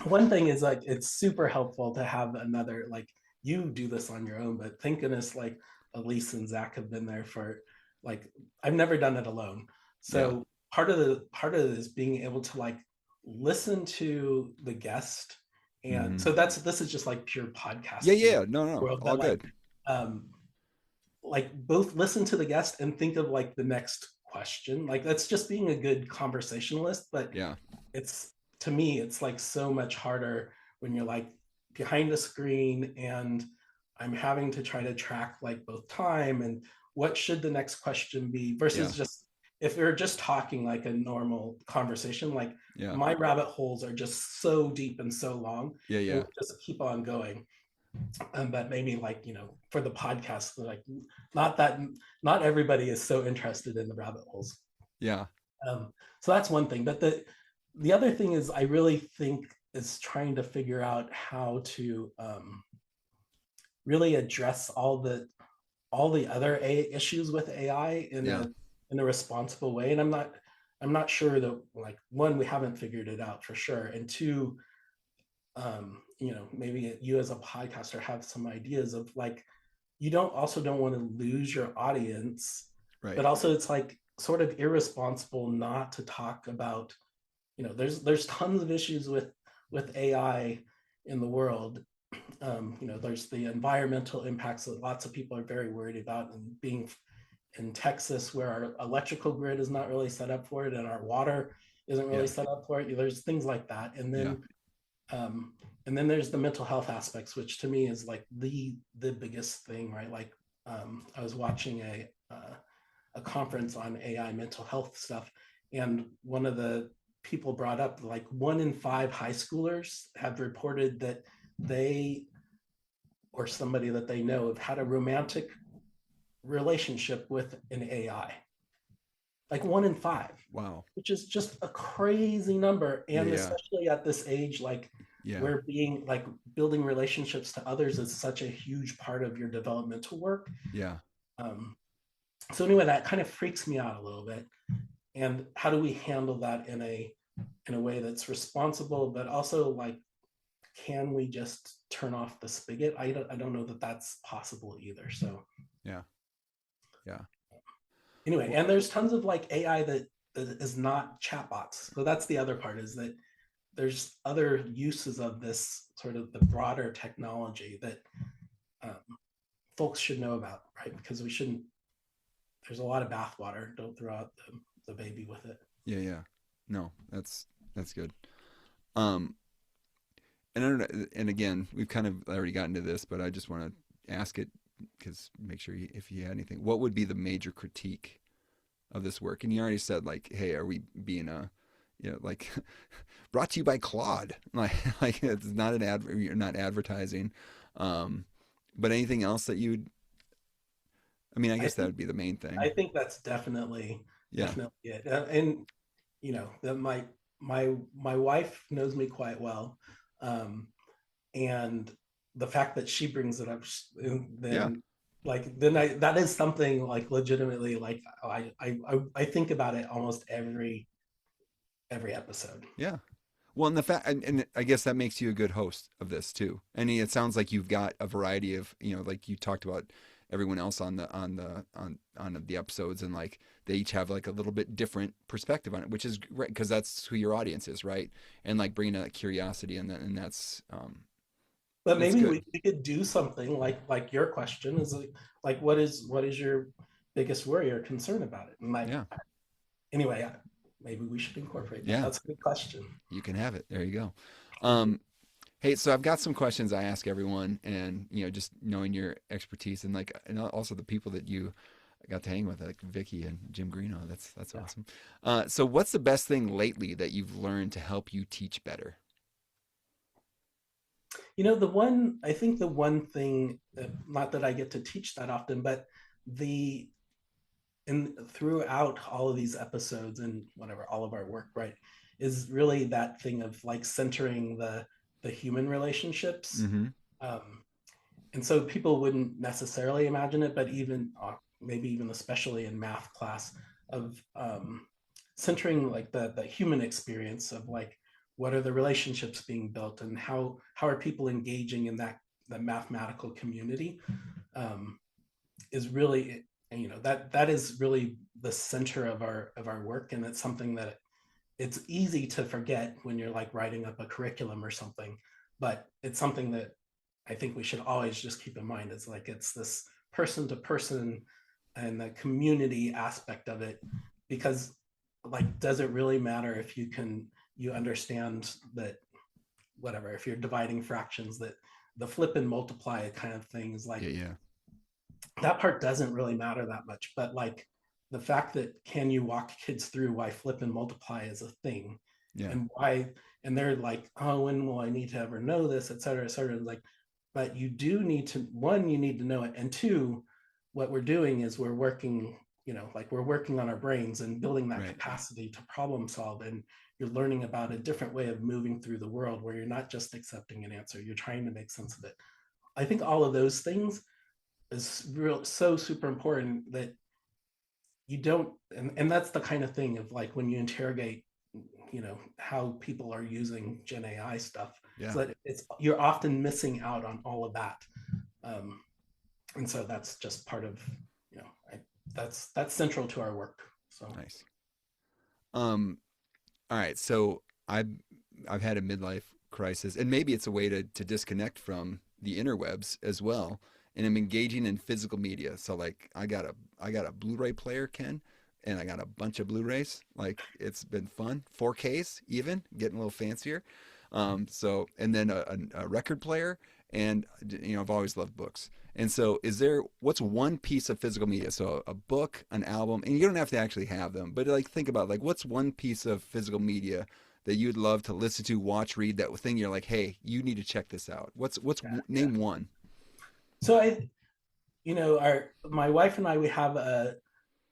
One thing is like it's super helpful to have another, like you do this on your own, but thank goodness like Elise and Zach have been there for, like, I've never done it alone. Yeah. So part of it is being able to like listen to the guest. And Mm-hmm. so this is just like pure Yeah. podcasting Yeah. No. No. world, All that good. um like both listen to the guest and think of like the next question. Like that's just being a good conversationalist. But Yeah. it's, to me it's like so much harder when you're like behind a screen and I'm having to try to track like both time and what should the next question be Yeah. versus just if we're just talking like a normal conversation. Like Yeah. my rabbit holes are just so deep and so long, Yeah. it Yeah. will just keep on going. But maybe like for the podcast, like not that not everybody is so interested in the rabbit holes. Yeah. So that's one thing. But the other thing is I really think is trying to figure out how to really address all the other issues with AI Yeah. in a responsible way. And I'm not sure that, like, one, we haven't figured it out for sure, and two, maybe you as a podcaster have some ideas of like, you don't want to lose your audience, Right. but also it's like sort of irresponsible not to talk about, there's tons of issues with AI in the world. There's the environmental impacts that lots of people are very worried about, and being in Texas where our electrical grid is not really set up for it and our water isn't really Yeah. set up for it. There's things like that. Yeah. Um, and then there's the mental health aspects, which to me is like the biggest thing, right? Like, I was watching a conference on AI mental health stuff, and one of the people brought up like 1 in 5 high schoolers have reported that they or somebody that they know have had a romantic relationship with an AI. Like 1 in 5, Wow. which is just a crazy number. Yeah. And Yeah. especially at this age, like, Yeah. where being like building relationships to others is such a huge part of your developmental work. Yeah. Um, so anyway, that kind of freaks me out a little bit. And how do we handle that in a way that's responsible, but also like, can we just turn off the spigot? I don't know that that's possible either. So Yeah. Yeah. anyway, Well, and there's tons of like AI that is not chatbots. So that's the other part, is that there's other uses of this sort of the broader technology that um, folks should know about, right? Because we shouldn't. There's a lot of bathwater. Don't throw out the baby with it. yeah. Yeah. No, that's good. Um, and I don't know, and again, we've kind of already gotten to this, but I just want to ask it because make sure if you had anything, what would be the major critique of this work? And you already said like, hey, are we being like brought to you by Claude? Like it's not an ad, you're not advertising. Um, but anything else that you'd, I mean, I I guess that think would be the main thing. I think that's definitely Yeah. definitely it. And that my wife knows me quite well, um, and the fact that she brings it up, Yeah. then then that is something like legitimately, like, I think about it almost every episode. Yeah. Well, and the fact, and I guess that makes you a good host of this too. I mean, it sounds like you've got a variety of, like you talked about everyone else on the episodes, and like they each have like a little bit different perspective on it, which is great because that's who your audience is, right? And like bringing a curiosity, and But that's maybe good. we could do something like your question is like what is your biggest worry or concern about it? And like, Yeah. anyway, maybe we should incorporate that. Yeah. That's a good question. You can have it. There you go. Thank you. Um, Hey, so I've got some questions I ask everyone, and just knowing your expertise and and also the people that you got to hang with, like Vicky and Jim Greeno. That's Yeah. awesome. So what's the best thing lately that you've learned to help you teach better? The one thing that, not that I get to teach that often, but the and throughout all of these episodes and whatever, all of our work, right, is really that thing of like centering the human relationships. Mm-hmm. Um, and so people wouldn't necessarily imagine it, but even maybe even especially in math class, of centering like the human experience of like, what are the relationships being built, and how are people engaging in that the mathematical community, um, is really, that is really the center of our work. And it's something that it's easy to forget when you're like writing up a curriculum or something, but it's something that I think we should always just keep in mind. It's like, it's this person to person and the community aspect of it, because like, does it really matter if you understand that, whatever, if you're dividing fractions, that the flip and multiply kind of thing is like, Yeah, yeah, that part doesn't really matter that much. But like, the fact that, can you walk kids through why flip and multiply is a thing, yeah. and why, and they're like, oh, when will I need to ever know this, et cetera, et cetera. Like, but you do need to, one, you need to know it, and two, what we're doing is we're working, like, we're working on our brains and building that Right. capacity to problem solve, and you're learning about a different way of moving through the world, where you're not just accepting an answer, you're trying to make sense of it. I think all of those things is real, so super important, that you don't, and that's the kind of thing of like when you interrogate, how people are using Gen AI stuff, Yeah. so that it's you're often missing out on all of that. Um, and so that's just part of, you know, I, that's central to our work. So Nice. Um, all right. So I've had a midlife crisis, and maybe it's a way to disconnect from the interwebs as well. And I'm engaging in physical media. So like I got a Blu-ray player, Ken, and I got a bunch of Blu-rays. Like it's been fun, 4Ks even, getting a little fancier. So and then a record player, and I've always loved books. And so, what's one piece of physical media? So, a book, an album, and you don't have to actually have them, but like think about like what's one piece of physical media that you'd love to listen to, watch, read, that thing you're like, hey, you need to check this out. yeah, yeah. Name one? So our my wife and I, we have a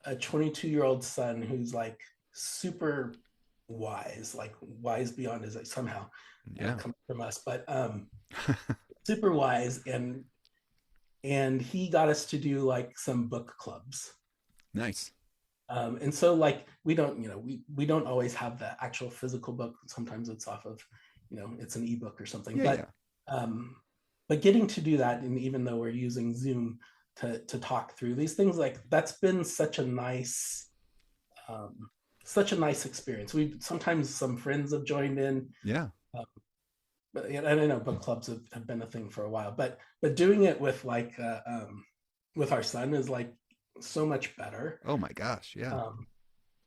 22-year-old son who's like super wise, like wise beyond his, like, somehow Yeah. coming from us, but super wise, and he got us to do like some book clubs. Nice. And so like we don't always have the actual physical book. Sometimes it's off of, it's an ebook or something. Yeah, yeah. Um, but getting to do that, and even though we're using Zoom to talk through these things, like that's been um, such a nice experience. We sometimes some friends have joined in, Yeah. um, but and I know book clubs have been a thing for a while. But doing it with our son is like so much better, Oh my gosh. Yeah. um,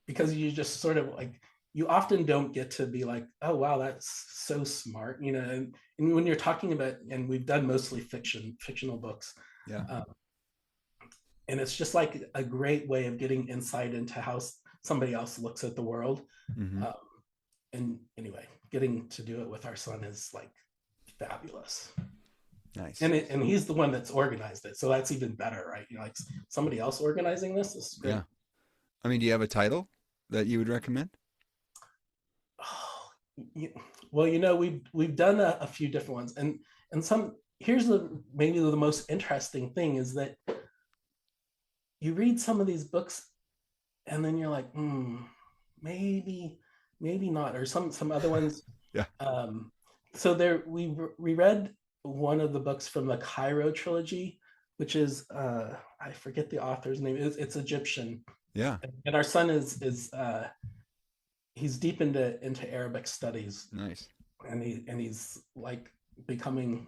because you just sort of like you often don't get to be like, oh wow, that's so smart, and when you're talking about, and we've done mostly fictional books, Yeah. um, and it's just like a great way of getting insight into how somebody else looks at the world. Mm-hmm. um, and anyway, getting to do it with our son is like fabulous. Nice. And he's the one that's organized it, so that's even better, right? Like somebody else organizing this is Yeah. great. I mean, do you have a title that you would recommend? Oh, well, we've done a few different ones, and some. Here's the maybe the most interesting thing is that you read some of these books, and then you're like, maybe, maybe not, or some other ones. Yeah. Um, so there, we read one of the books from the Cairo trilogy, which is I forget the author's name. It's Egyptian, Yeah. and our son is he's deep into Arabic studies, Nice. and he's like becoming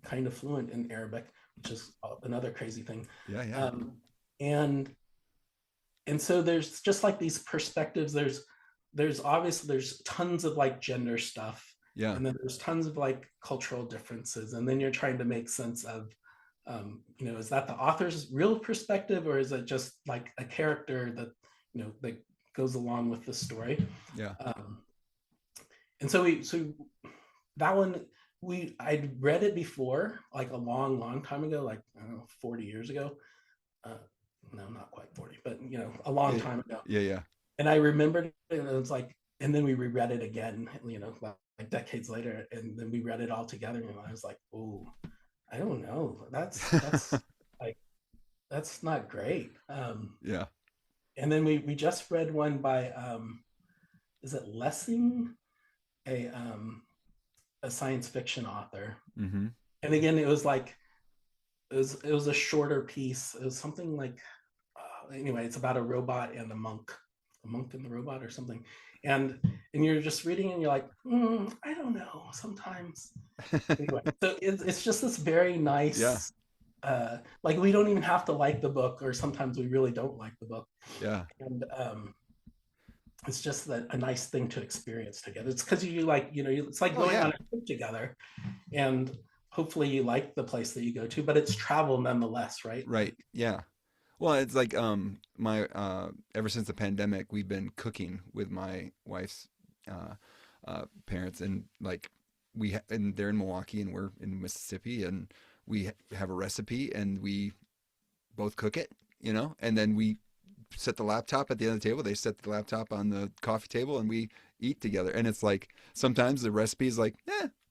kind of fluent in Arabic, which is another crazy thing. Yeah. Yeah. Um, and and so there's just like these perspectives. There's tons of like gender stuff, Yeah. and then there's tons of like cultural differences, and then you're trying to make sense of, is that the author's real perspective, or is it just like a character that goes along with the story. Yeah. um, and so that one, I'd read it before, like a long time ago, like I don't know, 40 years ago. uh, no, not quite 40, but a long Yeah. time ago. Yeah. Yeah. And I remembered it, and it was like, and then we reread it again, like decades later, and then we read it all together, and I was like, oh, I don't know, that's like, that's not great. Yeah. And then we just read one by, is it Lessing, a science fiction author. Mm-hmm. And again, it was like, it was a shorter piece. It was something like, anyway, it's about a robot and a monk and the robot or something. And you're just reading, and you're like, I don't know, sometimes. Anyway, so it's just this very Yeah. nice, like we don't even have to like the book, or sometimes we really don't like the book. Yeah. And it's just a nice thing to experience together. It's because you like, it's like Oh going on yeah. a trip together, and hopefully you like the place that you go to, but it's travel nonetheless, right? Right. Yeah. Well, it's like my ever since the pandemic, we've been cooking with my wife's uh parents, and like and they're in Milwaukee and we're in Mississippi, and have a recipe and we both cook it, and then we set the laptop at the end of the table. They set the laptop on the coffee table and we eat together. And it's like sometimes the recipe is like,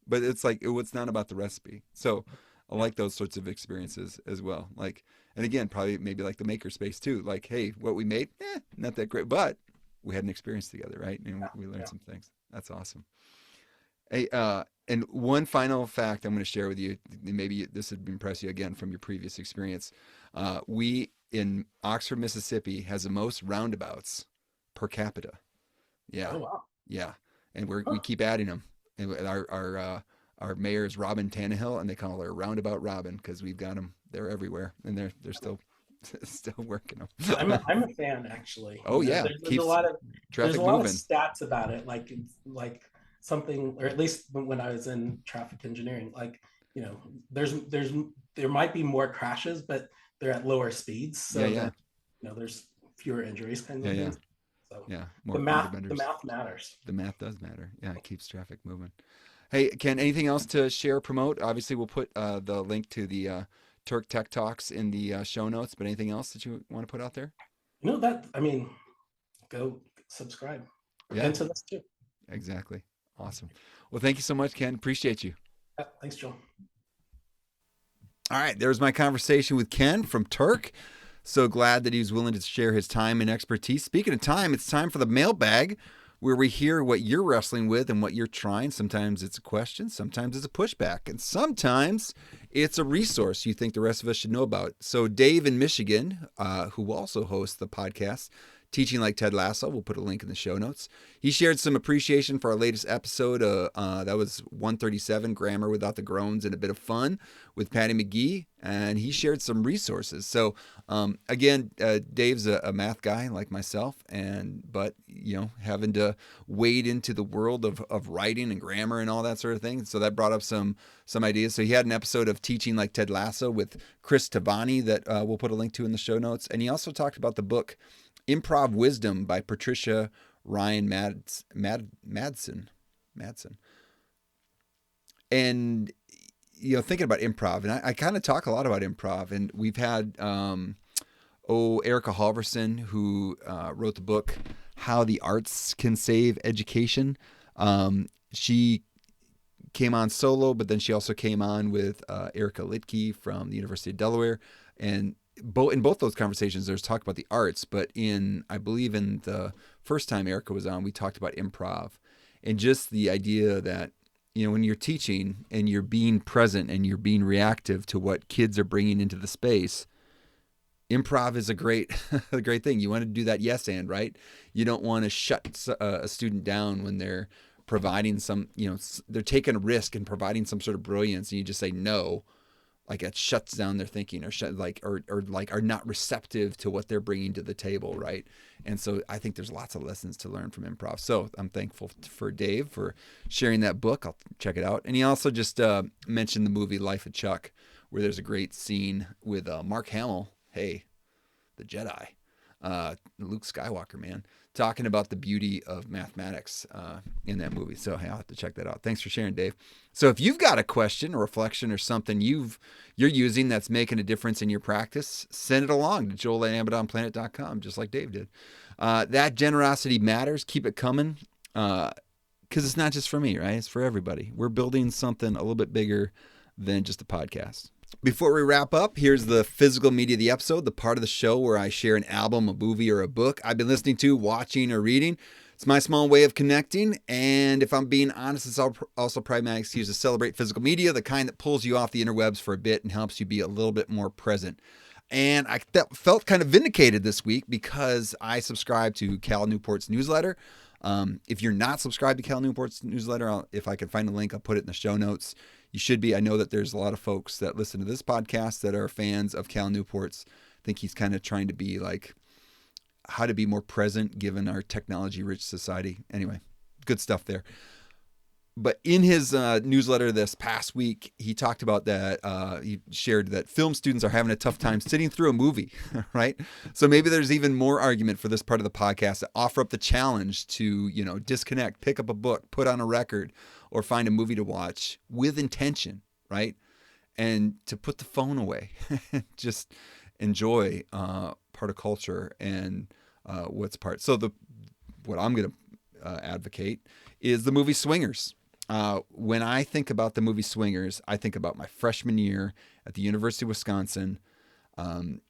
but it's like it's not about the recipe. So I like those sorts of experiences as well. Like, and again, probably maybe like the makerspace too. Like, hey, what we made, not that great, but we had an experience together, right? And we learned some things. That's awesome. Hey, and one final fact I'm going to share with you. Maybe this would impress you again from your previous experience. We in Oxford, Mississippi, has the most roundabouts per capita. Yeah, Oh wow. yeah, and we Huh. keep adding them. And our mayor is Robin Tannehill, and they call her Roundabout Robin because we've got them. They're everywhere, and they're still working I'm them. I'm a fan actually. Oh yeah, There's a keeps lot of traffic moving. stats about it, like something, or at least when I was in traffic engineering, like there's there might be more crashes, but they're at lower speeds, Yeah, so yeah, that there's fewer injuries, kinds yeah, of yeah, things. So yeah. the More the benders. math matters. The math does matter. Yeah, it keeps traffic moving. Hey, Ken, anything else to share, promote? Obviously, we'll put the link to the Turk Tech Talks in the show notes, but anything else that you want to put out there? That I mean, go subscribe Yeah, and to this too. exactly. Awesome. Well, thank you so much, Ken. Appreciate you. Thanks, Joel. All right, there's my conversation with Ken from Turk. So glad that he was willing to share his time and expertise. Speaking of time, it's time for the mailbag, where we hear what you're wrestling with and what you're trying. Sometimes it's a question, sometimes it's a pushback, and sometimes it's a resource you think the rest of us should know about. So Dave in Michigan, who also hosts the podcast, Teaching Like Ted Lasso, we'll put a link in the show notes. He shared some appreciation for our latest episode. That was 137, Grammar Without the Groans and a Bit of Fun with Patty McGee. And he shared some resources. So again, Dave's a math guy like myself, but having to wade into the world of writing and grammar and all that sort of thing. So that brought up some ideas. So he had an episode of Teaching Like Ted Lasso with Chris Tavani that we'll put a link to in the show notes. And he also talked about the book Improv Wisdom by Patricia Ryan Madsen. And thinking about improv, and I kind of talk a lot about improv, and we've had Erica Halverson, who wrote the book How the Arts Can Save Education. She came on solo, but then she also came on with Erica Litke from the University of Delaware, and in both those conversations, there's talk about the arts, but I believe in the first time Erica was on, we talked about improv and just the idea that, when you're teaching and you're being present and you're being reactive to what kids are bringing into the space, improv is a great thing. You want to do that yes and, right? You don't want to shut a student down when they're providing they're taking a risk and providing some sort of brilliance, and you just say no. Like it shuts down their thinking, or are not receptive to what they're bringing to the table, right? And so I think there's lots of lessons to learn from improv. So I'm thankful for Dave for sharing that book. I'll check it out. And he also just mentioned the movie Life of Chuck, where there's a great scene with Mark Hamill, the Jedi, Luke Skywalker, man, talking about the beauty of mathematics in that movie. So I'll have to check that out. Thanks for sharing, Dave. So if you've got a question or reflection or something you're using that's making a difference in your practice, send it along to joel@amazonplanet.com, just like Dave did. That generosity matters. Keep it coming, because it's not just for me, right? It's for everybody. We're building something a little bit bigger than just a podcast. Before we wrap up, here's the physical media of the episode, the part of the show where I share an album, a movie, or a book I've been listening to, watching, or reading. It's my small way of connecting, and if I'm being honest, it's also probably my excuse to celebrate physical media, the kind that pulls you off the interwebs for a bit and helps you be a little bit more present. And I felt kind of vindicated this week because I subscribe to Cal Newport's newsletter. If you're not subscribed to Cal Newport's newsletter, if I can find a link, I'll put it in the show notes. You should be. I know that there's a lot of folks that listen to this podcast that are fans of Cal Newport's. I think he's kind of trying to be like how to be more present given our technology-rich society. Anyway, good stuff there. But in his newsletter this past week, he talked about that. He shared that film students are having a tough time sitting through a movie, right? So maybe there's even more argument for this part of the podcast to offer up the challenge to, disconnect, pick up a book, put on a record, or find a movie to watch with intention, right? And to put the phone away, just enjoy part of culture and what's part. So what I'm going to advocate is the movie Swingers. When I think about the movie Swingers, I think about my freshman year at the University of Wisconsin.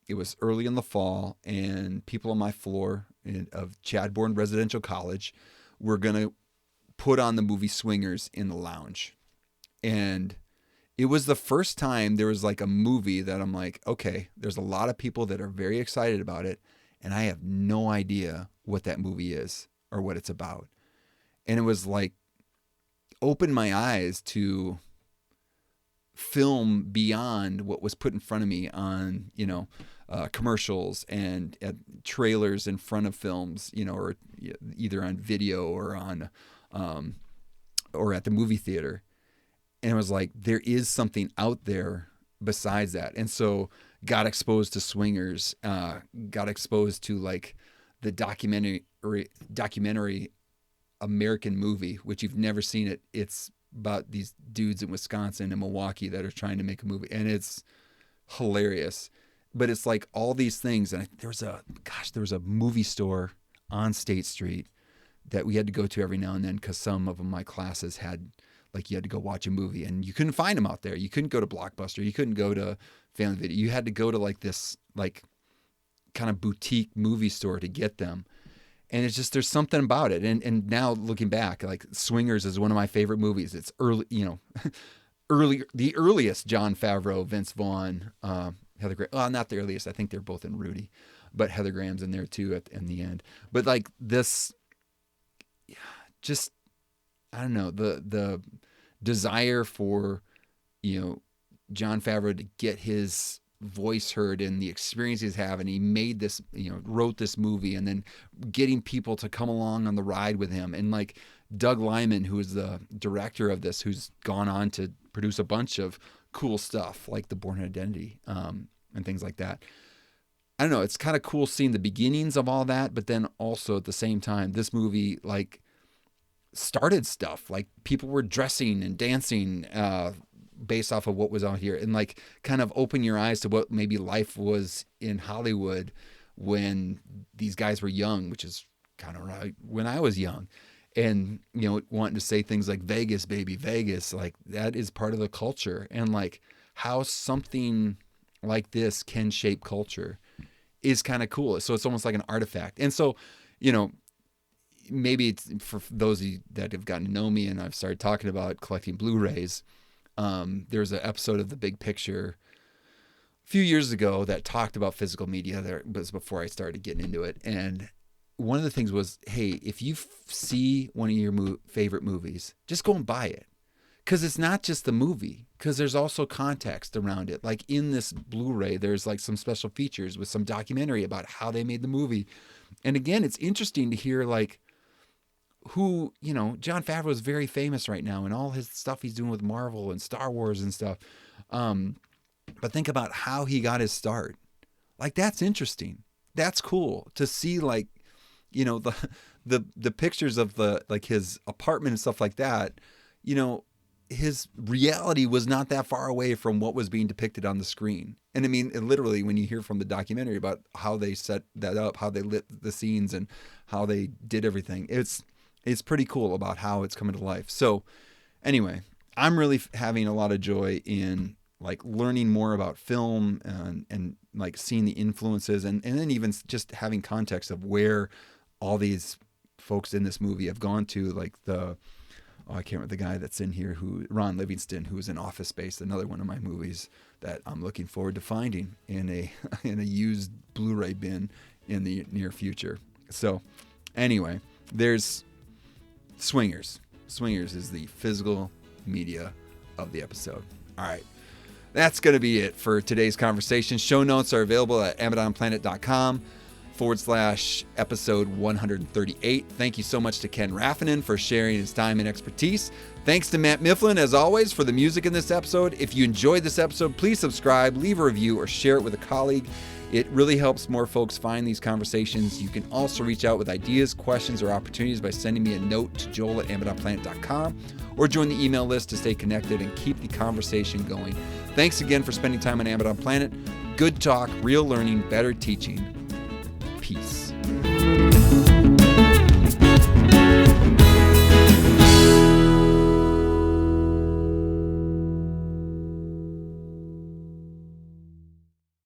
It was early in the fall, and people on my floor of Chadbourne Residential College were going to put on the movie Swingers in the lounge. And it was the first time there was like a movie that I'm like, okay, there's a lot of people that are very excited about it, and I have no idea what that movie is or what it's about. And it was like, opened my eyes to film beyond what was put in front of me on, commercials and trailers in front of films, or either on video or on, or at the movie theater. And it was like, there is something out there besides that. And so got exposed to Swingers, got exposed to like the documentary American movie, which you've never seen it. It's about these dudes in Wisconsin and Milwaukee that are trying to make a movie, and it's hilarious. But it's like all these things. And there was a movie store on State Street that we had to go to every now and then because some of my classes had, like, you had to go watch a movie and you couldn't find them out there. You couldn't go to Blockbuster. You couldn't go to Family Video. You had to go to like this like kind of boutique movie store to get them. And it's just, there's something about it. And now looking back, like Swingers is one of my favorite movies. It's early, the earliest Jon Favreau, Vince Vaughn, Heather Graham. Well, not the earliest. I think they're both in Rudy, but Heather Graham's in there too in the end. But like this, just, I don't know, the desire for, Jon Favreau to get his voice heard and the experience he's having. He made this, wrote this movie, and then getting people to come along on the ride with him. And like Doug Liman, who is the director of this, who's gone on to produce a bunch of cool stuff like The Bourne Identity, and things like that. I don't know. It's kind of cool seeing the beginnings of all that, but then also at the same time, this movie like started stuff. Like people were dressing and dancing, based off of what was out here, and like kind of open your eyes to what maybe life was in Hollywood when these guys were young, which is kind of right when I was young. And, wanting to say things like Vegas, baby, Vegas, like that is part of the culture. And like how something like this can shape culture is kind of cool. So it's almost like an artifact. And so, maybe it's for those of you that have gotten to know me and I've started talking about collecting Blu-rays. There's an episode of The Big Picture a few years ago that talked about physical media. There was before I started getting into it. And one of the things was, hey, if you see one of your favorite movies, just go and buy it. Because it's not just the movie, because there's also context around it. Like in this Blu-ray, there's like some special features with some documentary about how they made the movie. And again, it's interesting to hear like, who, Jon Favreau is very famous right now and all his stuff he's doing with Marvel and Star Wars and stuff. But think about how he got his start. Like, that's interesting. That's cool to see, like, the pictures of like his apartment and stuff like that. His reality was not that far away from what was being depicted on the screen. And I mean, literally, when you hear from the documentary about how they set that up, how they lit the scenes and how they did everything, it's pretty cool about how it's coming to life. So anyway, I'm really having a lot of joy in like learning more about film and like seeing the influences and then even just having context of where all these folks in this movie have gone to, like I can't remember the guy that's in here, Ron Livingston, who was in Office Space, another one of my movies that I'm looking forward to finding in a used Blu-ray bin in the near future. So anyway, there's Swingers. Swingers is the physical media of the episode. All right. That's going to be it for today's conversation. Show notes are available at amazonplanet.com/episode 138. Thank you so much to Ken Rafanan for sharing his time and expertise. Thanks to Matt Mifflin, as always, for the music in this episode. If you enjoyed this episode, please subscribe, leave a review, or share it with a colleague. It really helps more folks find these conversations. You can also reach out with ideas, questions, or opportunities by sending me a note to joel@amazonplanet.com or join the email list to stay connected and keep the conversation going. Thanks again for spending time on Amazon Planet. Good talk, real learning, better teaching. Peace.